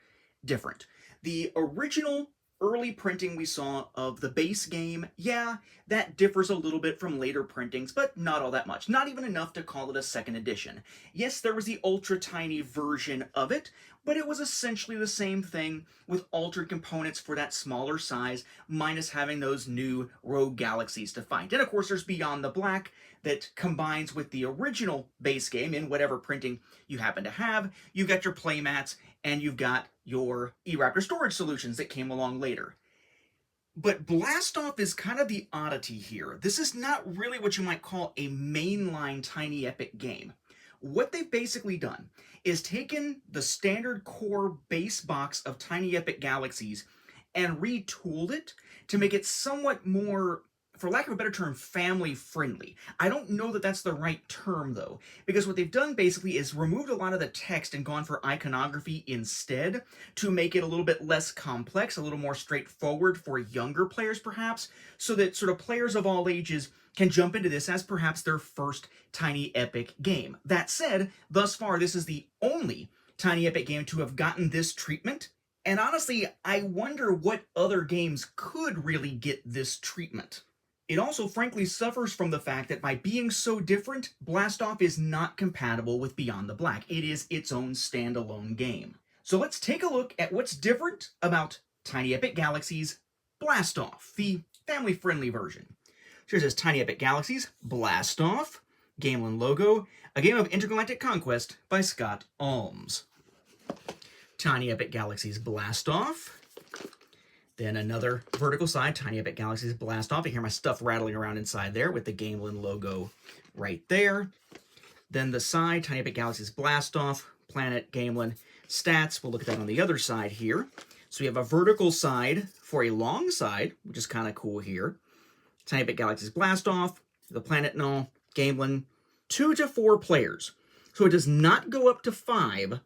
different. The original early printing we saw of the base game, yeah, that differs a little bit from later printings, but not all that much. Not even enough to call it a second edition. Yes, there was the ultra tiny version of it, but it was essentially the same thing with altered components for that smaller size, minus having those new rogue galaxies to find. And of course, there's Beyond the Black that combines with the original base game in whatever printing you happen to have. You've got your playmats, and you've got your E-Raptor storage solutions that came along later. But Blastoff is kind of the oddity here. This is not really what you might call a mainline Tiny Epic game. What they've basically done is taken the standard core base box of Tiny Epic Galaxies and retooled it to make it somewhat more, for lack of a better term, family friendly. I don't know that that's the right term though, because what they've done basically is removed a lot of the text and gone for iconography instead to make it a little bit less complex, a little more straightforward for younger players perhaps, so that sort of players of all ages can jump into this as perhaps their first Tiny Epic game. That said, thus far this is the only Tiny Epic game to have gotten this treatment, and honestly, I wonder what other games could really get this treatment. It also frankly suffers from the fact that by being so different, Blastoff is not compatible with Beyond the Black. It is its own standalone game. So let's take a look at what's different about Tiny Epic Galaxies Blastoff, the family-friendly version. So here's this Tiny Epic Galaxies Blastoff, Gamelin logo, a game of intergalactic conquest by Scott Almes. Tiny Epic Galaxies Blastoff. Then another vertical side, Tiny Epic Galaxies Blastoff. You hear my stuff rattling around inside there with the Gamelin logo right there. Then the side, Tiny Epic Galaxies Blastoff, Planet, Gamelin, stats. We'll look at that on the other side here. So we have a vertical side for a long side, which is kind of cool here. Tiny Epic Galaxies Blastoff, the Planet and all, Gamelin, 2 to 4 players. So it does not go up to 5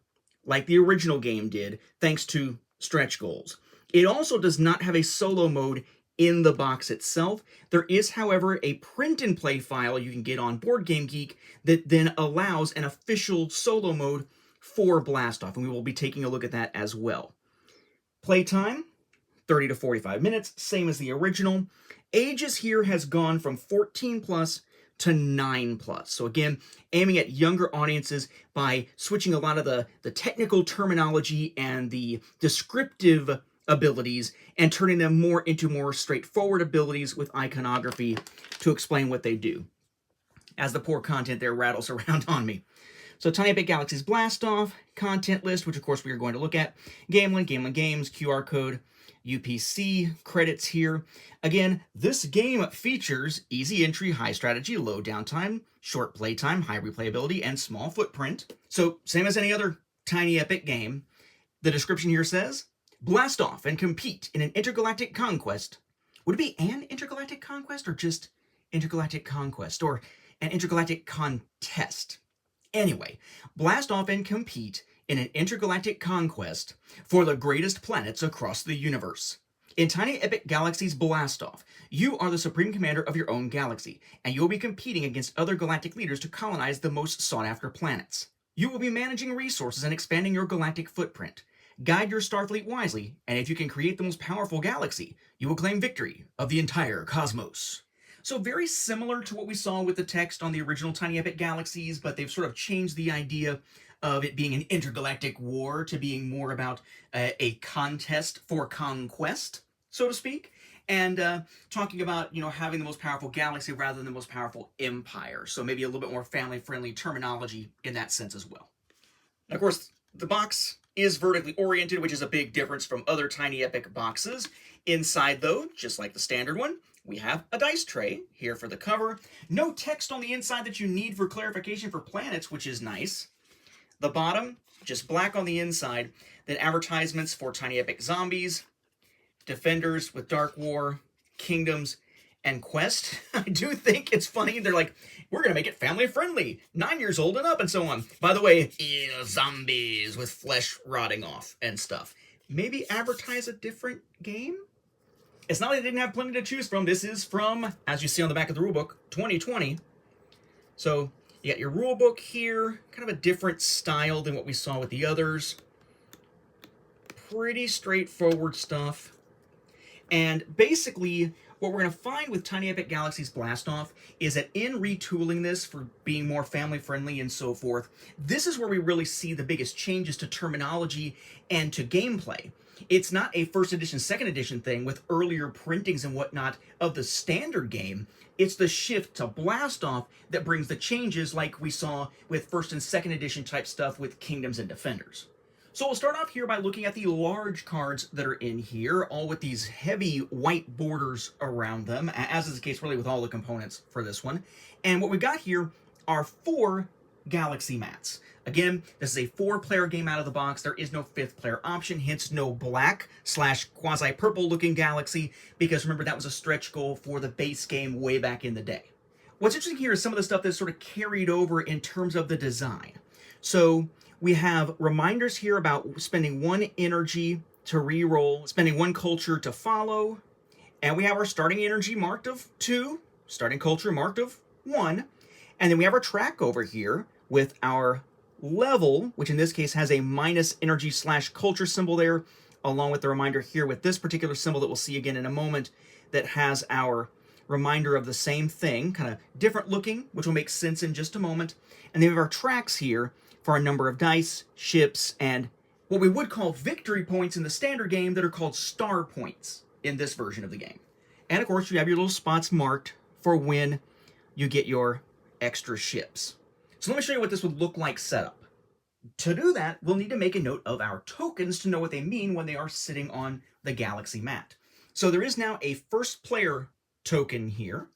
like the original game did, thanks to stretch goals. It also does not have a solo mode in the box itself. There is, however, a print-and-play file you can get on Board Game Geek that then allows an official solo mode for Blastoff, and we will be taking a look at that as well. Playtime, 30 to 45 minutes, same as the original. Ages here has gone from 14 plus to 9 plus. So again, aiming at younger audiences by switching a lot of the technical terminology and the descriptive abilities and turning them more into more straightforward abilities with iconography to explain what they do. As the poor content there rattles around on me. So Tiny Epic Galaxies Blast Off, content list, which of course we are going to look at, game link, games, QR code, UPC, credits here. Again, this game features easy entry, high strategy, low downtime, short playtime, high replayability, and small footprint. So same as any other Tiny Epic game. The description here says, blast off and compete in an intergalactic conquest. Would it be an intergalactic conquest or just intergalactic conquest or an intergalactic contest? Anyway, blast off and compete in an intergalactic conquest for the greatest planets across the universe. In Tiny Epic Galaxies Blast Off, you are the supreme commander of your own galaxy, and you will be competing against other galactic leaders to colonize the most sought-after planets. You will be managing resources and expanding your galactic footprint. Guide your Starfleet wisely, and if you can create the most powerful galaxy, you will claim victory of the entire cosmos. So very similar to what we saw with the text on the original Tiny Epic Galaxies, but they've sort of changed the idea of it being an intergalactic war to being more about a contest for conquest, so to speak, and talking about, having the most powerful galaxy rather than the most powerful empire. So maybe a little bit more family-friendly terminology in that sense as well. And of course, the box is vertically oriented, which is a big difference from other Tiny Epic boxes. Inside, though, just like the standard one, we have a dice tray here for the cover. No text on the inside that you need for clarification for planets, which is nice. The bottom, just black on the inside. Then advertisements for Tiny Epic Zombies, Defenders with Dark War, Kingdoms, and Quest. I do think it's funny. They're like, we're going to make it family friendly, 9 years old and up, and so on. By the way, zombies with flesh rotting off and stuff. Maybe advertise a different game? It's not like they didn't have plenty to choose from. This is from, as you see on the back of the rulebook, 2020. So you got your rulebook here, kind of a different style than what we saw with the others. Pretty straightforward stuff. And basically, what we're going to find with Tiny Epic Galaxies Blast Off is that in retooling this for being more family-friendly and so forth, this is where we really see the biggest changes to terminology and to gameplay. It's not a first edition, second edition thing with earlier printings and whatnot of the standard game. It's the shift to Blast Off that brings the changes like we saw with first and second edition type stuff with Kingdoms and Defenders. So we'll start off here by looking at the large cards that are in here, all with these heavy white borders around them, as is the case really with all the components for this one. And what we got here are 4 Galaxy mats. Again, this is a 4-player game out of the box. There is no 5th player option, hence no black / quasi-purple looking Galaxy, because remember that was a stretch goal for the base game way back in the day. What's interesting here is some of the stuff that's sort of carried over in terms of the design. So we have reminders here about spending 1 energy to re-roll, spending 1 culture to follow, and we have our starting energy marked of 2, starting culture marked of 1, and then we have our track over here with our level, which in this case has a minus energy / culture symbol there, along with the reminder here with this particular symbol that we'll see again in a moment that has our reminder of the same thing, kind of different looking, which will make sense in just a moment. And then we have our tracks here for a number of dice, ships, and what we would call victory points in the standard game that are called star points in this version of the game. And of course, you have your little spots marked for when you get your extra ships. So let me show you what this would look like set up. To do that, we'll need to make a note of our tokens to know what they mean when they are sitting on the Galaxy mat. So there is now a first player token here.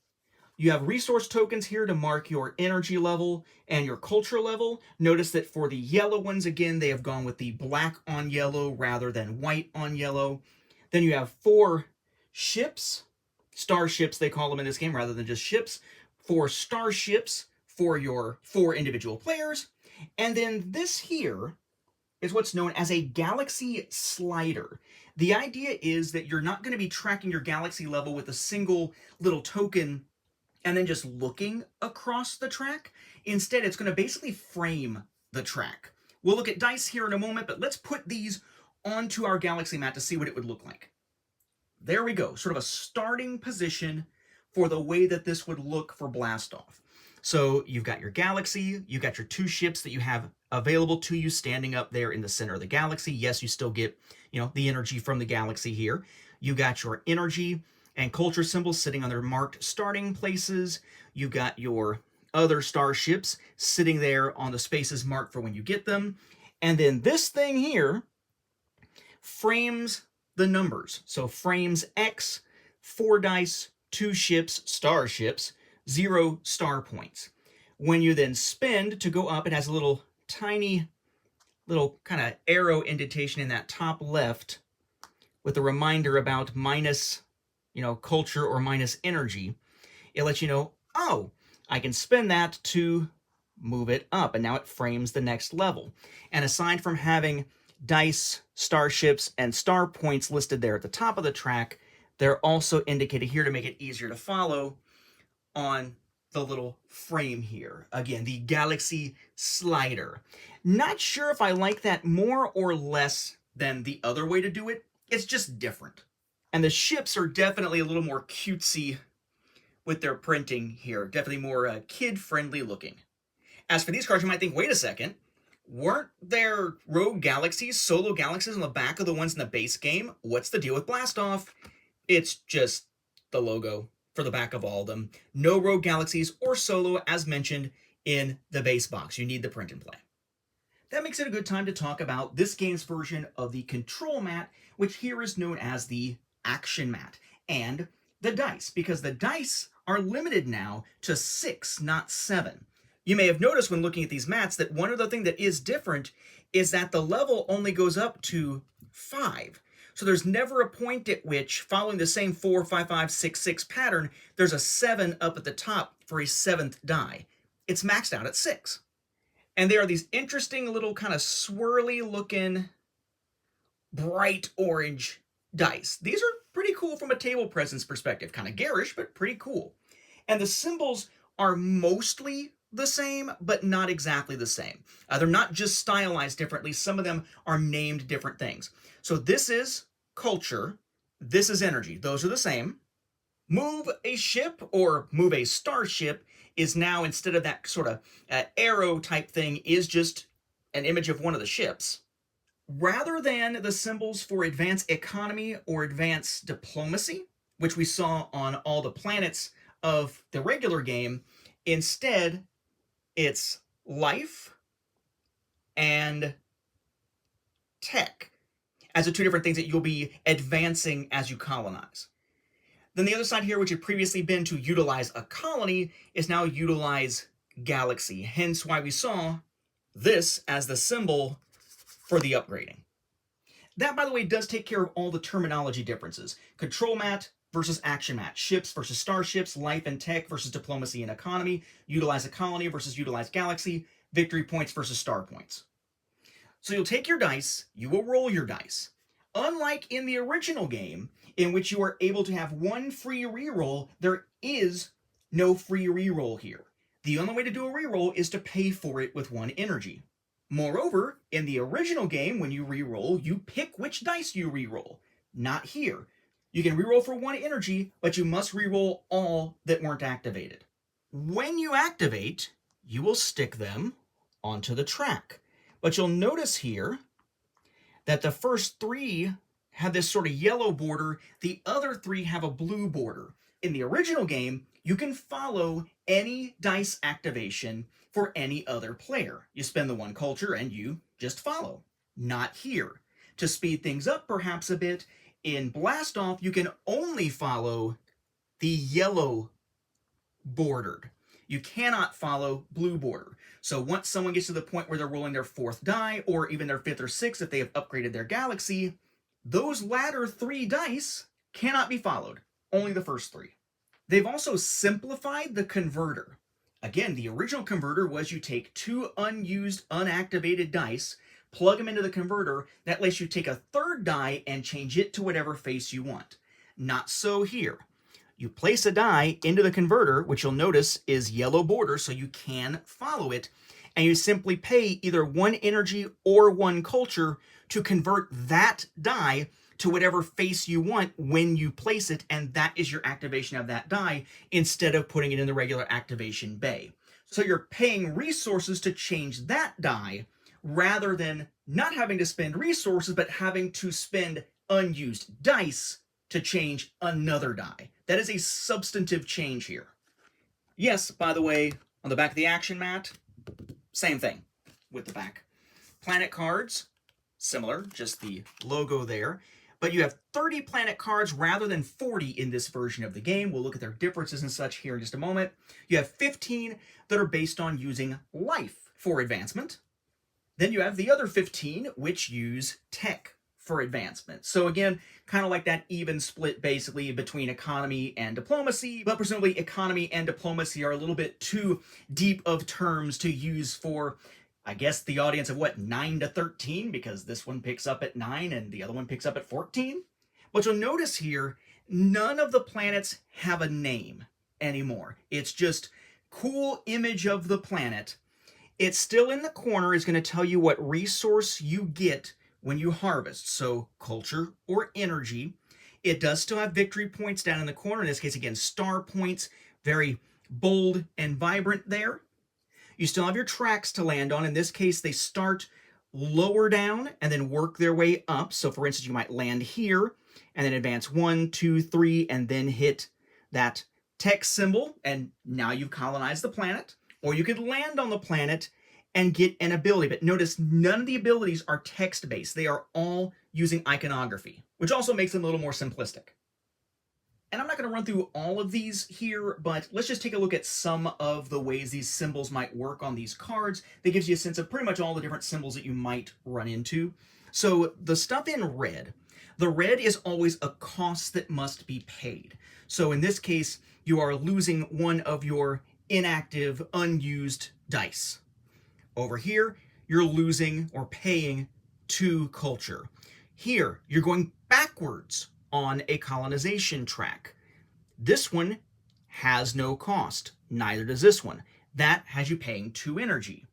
You have resource tokens here to mark your energy level and your culture level. Notice that for the yellow ones, again, they have gone with the black on yellow rather than white on yellow. Then you have 4 ships, starships they call them in this game rather than just ships, 4 starships for your 4 individual players. And then this here is what's known as a galaxy slider. The idea is that you're not going to be tracking your galaxy level with a single little token and then just looking across the track. Instead, it's going to basically frame the track. We'll look at dice here in a moment, but let's put these onto our galaxy mat to see what it would look like. There we go, sort of a starting position for the way that this would look for Blast Off. So you've got your galaxy, you've got your 2 ships that you have available to you standing up there in the center of the galaxy. Yes, you still get, the energy from the galaxy here. You got your energy and culture symbols sitting on their marked starting places. You've got your other starships sitting there on the spaces marked for when you get them. And then this thing here frames the numbers. So frames X, 4 dice, 2 ships, starships, 0 star points. When you then spend to go up, it has a little tiny little kind of arrow indentation in that top left with a reminder about minus, culture or minus energy. It lets you know, oh, I can spend that to move it up, and now it frames the next level. And aside from having dice, starships, and star points listed there at the top of the track, they're also indicated here to make it easier to follow on the little frame here. Again, the Galaxy slider. Not sure if I like that more or less than the other way to do it. It's just different. And the ships are definitely a little more cutesy with their printing here. Definitely more kid-friendly looking. As for these cards, you might think, wait a second, weren't there rogue galaxies, solo galaxies on the back of the ones in the base game? What's the deal with Blastoff? It's just the logo for the back of all of them. No rogue galaxies or solo, as mentioned, in the base box. You need the print and play. That makes it a good time to talk about this game's version of the control mat, which here is known as the action mat, and the dice, because the dice are limited now to 6, not 7. You may have noticed when looking at these mats that one other thing that is different is that the level only goes up to 5. So there's never a point at which, following the same 4, 5, 5, 6, 6 pattern, there's a 7 up at the top for a 7th die. It's maxed out at 6. And there are these interesting little kind of swirly looking bright orange dice. These are pretty cool from a table presence perspective. Kind of garish, but pretty cool. And the symbols are mostly the same, but not exactly the same. They're not just stylized differently. Some of them are named different things. So this is culture. This is energy. Those are the same. Move a ship or move a starship is now, instead of that sort of arrow type thing, is just an image of one of the ships. Rather than the symbols for advanced economy or advanced diplomacy, which we saw on all the planets of the regular game, instead it's life and tech as the 2 different things that you'll be advancing as you colonize. Then the other side here, which had previously been to utilize a colony, is now utilize galaxy. Hence why we saw this as the symbol for the upgrading. That, by the way, does take care of all the terminology differences. Control mat versus action mat. Ships versus starships. Life and tech versus diplomacy and economy. Utilize a colony versus utilize galaxy. Victory points versus star points. So you'll take your dice, you will roll your dice. Unlike in the original game, in which you are able to have 1 free reroll, there is no free reroll here. The only way to do a reroll is to pay for it with 1 energy. Moreover, in the original game, when you reroll, you pick which dice you reroll. Not here. You can reroll for 1 energy, but you must reroll all that weren't activated. When you activate, you will stick them onto the track. But you'll notice here that the first 3 have this sort of yellow border, the other 3 have a blue border. In the original game, you can follow any dice activation for any other player. You spend the 1 culture and you just follow. Not here. To speed things up perhaps a bit, in Blastoff you can only follow the yellow bordered. You cannot follow blue border. So once someone gets to the point where they're rolling their 4th die, or even their 5th or 6th if they have upgraded their galaxy, those latter 3 dice cannot be followed. Only the first 3. They've also simplified the converter. Again, the original converter was you take 2 unused, unactivated dice, plug them into the converter, that lets you take a 3rd die and change it to whatever face you want. Not so here. You place a die into the converter, which you'll notice is yellow border, so you can follow it, and you simply pay either 1 energy or 1 culture to convert that die to whatever face you want when you place it, and that is your activation of that die, instead of putting it in the regular activation bay. So you're paying resources to change that die, rather than not having to spend resources, but having to spend unused dice to change another die. That is a substantive change here. Yes, by the way, On the back of the action mat, same thing with the back. Planet cards, similar, just the logo there. But you have 30 planet cards rather than 40 in this version of the game. We'll look at their differences and such here in just a moment. You have 15 that are based on using life for advancement. Then you have the other 15 which use tech for advancement. So again, kind of like that even split basically between economy and diplomacy, but presumably economy and diplomacy are a little bit too deep of terms to use for, I guess, the audience of what, 9 to 13, because this one picks up at 9 and the other one picks up at 14. But you'll notice here, none of the planets have a name anymore. It's just cool image of the planet. It's still in the corner is going to tell you what resource you get when you harvest, so culture or energy. It does still have victory points down in the corner. In this case, again, star points, very bold and vibrant there. You still have your tracks to land on. In this case, they start lower down and then work their way up. So for instance, you might land here and then advance 1, 2, 3, and then hit that text symbol, and now you've colonized the planet. Or you could land on the planet and get an ability. But notice none of the abilities are text-based. They are all using iconography, which also makes them a little more simplistic. And I'm not going to run through all of these here, but let's just take a look at some of the ways these symbols might work on these cards. That gives you a sense of pretty much all the different symbols that you might run into. So the stuff in red, the red is always a cost that must be paid. So in this case, you are losing one of your inactive, unused dice. Over here, you're losing or paying 2 culture. Here, you're going backwards on a colonization track. This one has no cost. Neither does this one. That has you paying 2 energy.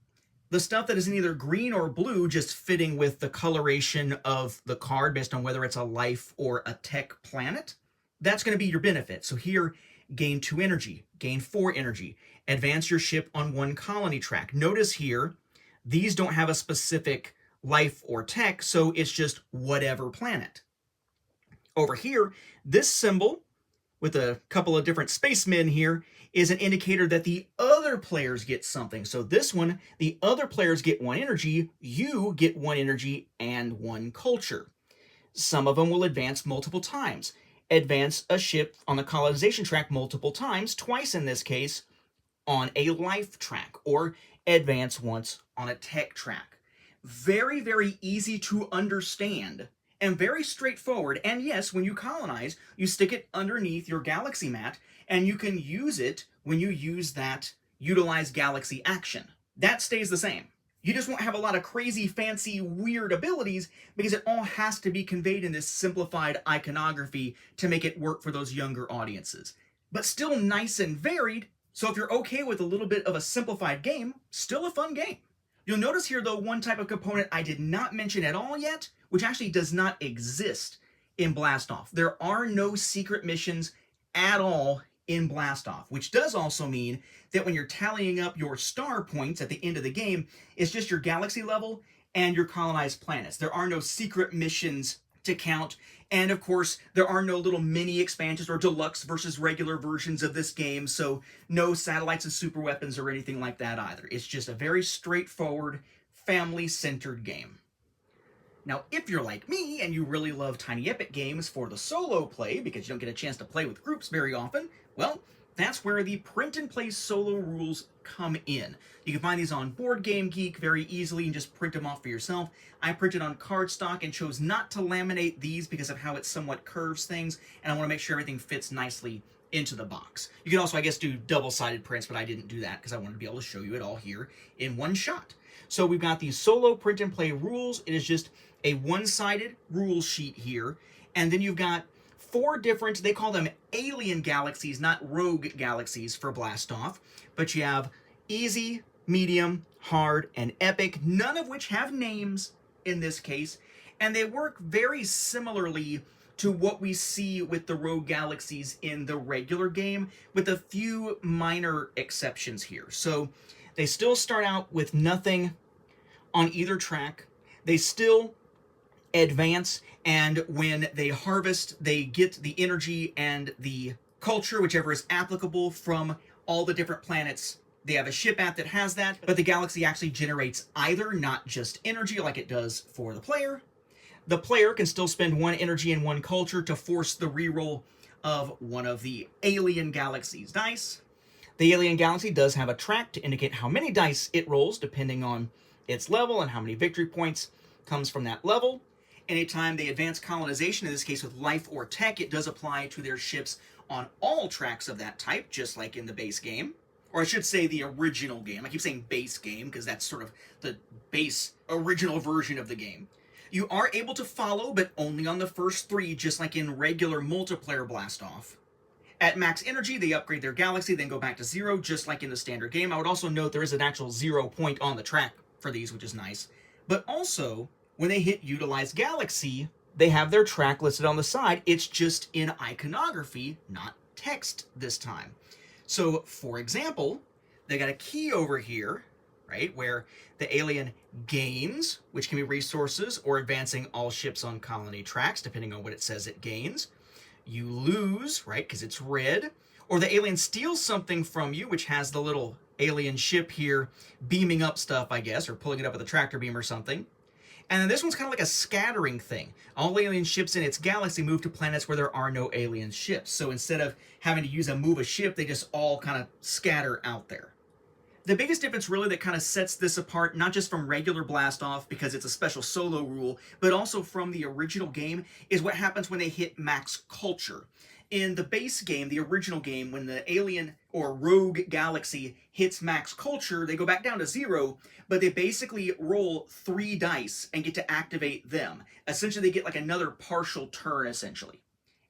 The stuff that is in either green or blue, just fitting with the coloration of the card based on whether it's a life or a tech planet, that's going to be your benefit. So here, gain 2 energy, gain 4 energy, advance your ship on 1 colony track. Notice here, these don't have a specific life or tech, so it's just whatever planet. Over here, this symbol, with a couple of different spacemen here, is an indicator that the other players get something. So this one, the other players get 1 energy, you get 1 energy and 1 culture. Some of them will advance multiple times. Advance a ship on the colonization track multiple times, twice in this case, on a life track, or advance once on a tech track. Very, very easy to understand and very straightforward. And yes, when you colonize, you stick it underneath your galaxy mat, and you can use it when you use that utilize galaxy action. That stays the same. You just won't have a lot of crazy, fancy, weird abilities because it all has to be conveyed in this simplified iconography to make it work for those younger audiences. But still nice and varied, so if you're okay with a little bit of a simplified game, still a fun game. You'll notice here, though, one type of component I did not mention at all yet, which actually does not exist in Blastoff. There are no secret missions at all in Blastoff, which does also mean that when you're tallying up your star points at the end of the game, it's just your galaxy level and your colonized planets. There are no secret missions to count, and of course, there are no little mini expansions or deluxe versus regular versions of this game, so no satellites and super weapons or anything like that either. It's just a very straightforward, family-centered game. Now, if you're like me and you really love Tiny Epic games for the solo play, because you don't get a chance to play with groups very often, well, that's where the print and play solo rules come in. You can find these on Board Game Geek very easily and just print them off for yourself. I printed on cardstock and chose not to laminate these because of how it somewhat curves things, and I want to make sure everything fits nicely into the box. You can also, I guess, do double-sided prints, but I didn't do that because I wanted to be able to show you it all here in one shot. So we've got these solo print and play rules. It is just a one-sided rule sheet here, and then you've got 4 different, they call them alien galaxies, not rogue galaxies for Blastoff, but you have easy, medium, hard, and epic, none of which have names in this case, and they work very similarly to what we see with the rogue galaxies in the regular game, with a few minor exceptions here. So they still start out with nothing on either track. They still advance, and when they harvest, they get the energy and the culture, whichever is applicable, from all the different planets They have a ship app that has that, but the Galaxy actually generates either, not just energy like it does for the player. The player can still spend 1 energy and 1 culture to force the reroll of one of the Alien Galaxies dice. The Alien Galaxy does have a track to indicate how many dice it rolls, depending on its level and how many victory points comes from that level. Anytime they advance colonization, in this case with life or tech, it does apply to their ships on all tracks of that type, just like in the base game. Or I should say the original game. I keep saying base game because that's sort of the base original version of the game. You are able to follow, but only on the first 3, just like in regular multiplayer Blast-Off. At max energy, they upgrade their Galaxy, then go back to 0, just like in the standard game. I would also note there is an actual 0 point on the track for these, which is nice. But also, when they hit Utilize Galaxy, they have their track listed on the side. It's just in iconography, not text this time. So, for example, they got a key over here, right, where the alien gains, which can be resources or advancing all ships on colony tracks, depending on what it says it gains. You lose, right, because it's red, or the alien steals something from you, which has the little alien ship here beaming up stuff, I guess, or pulling it up with a tractor beam or something. And then this one's kind of like a scattering thing. All alien ships in its galaxy move to planets where there are no alien ships. So instead of having to use move a ship, they just all kind of scatter out there. The biggest difference really that kind of sets this apart, not just from regular Blast-Off because it's a special solo rule, but also from the original game, is what happens when they hit max culture. In the base game, the original game, when the alien or rogue galaxy hits max culture, they go back down to 0, but they basically roll 3 dice and get to activate them. Essentially, they get like another partial turn, essentially.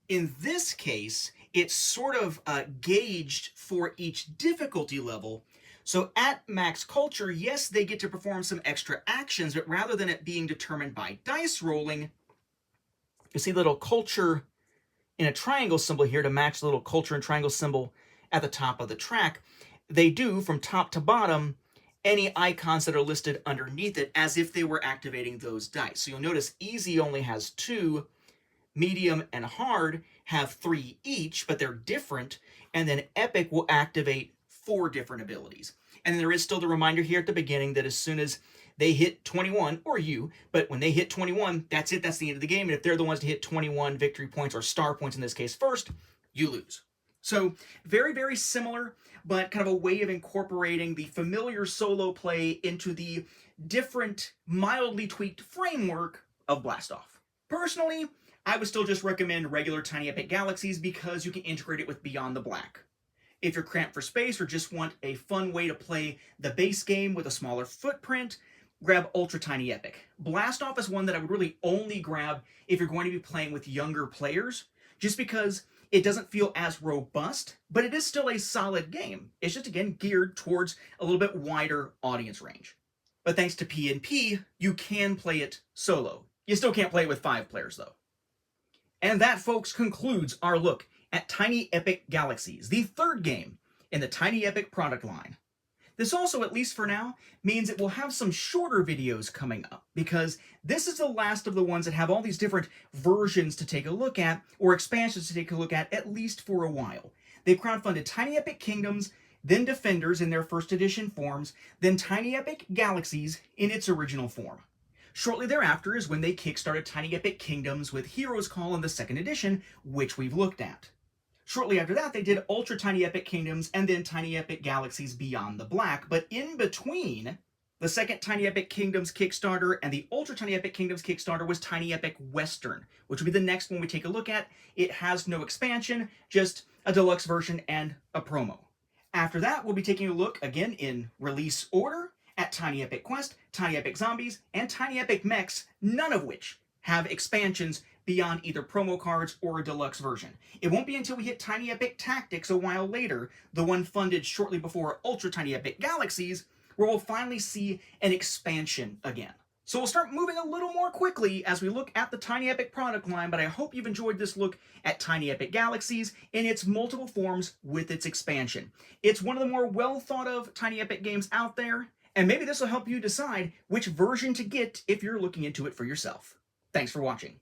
In this case, it's sort of gauged for each difficulty level. So at max culture, yes, they get to perform some extra actions, but rather than it being determined by dice rolling, you see the little culture in a triangle symbol here to match the little culture and triangle symbol at the top of the track. They do, from top to bottom, any icons that are listed underneath it as if they were activating those dice. So you'll notice easy only has 2, medium and hard have 3 each, but they're different, and then epic will activate 4 different abilities. And then there is still the reminder here at the beginning that as soon as they hit 21, or you, but when they hit 21, that's it, that's the end of the game. And if they're the ones to hit 21 victory points, or star points in this case first, you lose. So very, very similar, but kind of a way of incorporating the familiar solo play into the different, mildly tweaked framework of Blast-Off. Personally, I would still just recommend regular Tiny Epic Galaxies because you can integrate it with Beyond the Black. If you're cramped for space or just want a fun way to play the base game with a smaller footprint, grab Ultra Tiny Epic. Blast-Off is one that I would really only grab if you're going to be playing with younger players, just because it doesn't feel as robust, but it is still a solid game. It's just, again, geared towards a little bit wider audience range. But thanks to P&P, you can play it solo. You still can't play it with 5 players, though. And that, folks, concludes our look at Tiny Epic Galaxies, the 3rd game in the Tiny Epic product line. This also, at least for now, means it will have some shorter videos coming up, because this is the last of the ones that have all these different versions to take a look at, or expansions to take a look at least for a while. They crowdfunded Tiny Epic Kingdoms, then Defenders in their first edition forms, then Tiny Epic Galaxies in its original form. Shortly thereafter is when they kickstarted Tiny Epic Kingdoms with Heroes Call in the 2nd edition, which we've looked at. Shortly after that, they did Ultra Tiny Epic Kingdoms and then Tiny Epic Galaxies Beyond the Black. But in between, the 2nd Tiny Epic Kingdoms Kickstarter and the Ultra Tiny Epic Kingdoms Kickstarter was Tiny Epic Western, which will be the next one we take a look at. It has no expansion, just a deluxe version and a promo. After that, we'll be taking a look, again in release order, at Tiny Epic Quest, Tiny Epic Zombies, and Tiny Epic Mechs, none of which have expansions beyond either promo cards or a deluxe version. It won't be until we hit Tiny Epic Tactics a while later, the one funded shortly before Ultra Tiny Epic Galaxies, where we'll finally see an expansion again. So we'll start moving a little more quickly as we look at the Tiny Epic product line, but I hope you've enjoyed this look at Tiny Epic Galaxies in its multiple forms with its expansion. It's one of the more well thought of Tiny Epic games out there, and maybe this will help you decide which version to get if you're looking into it for yourself. Thanks for watching.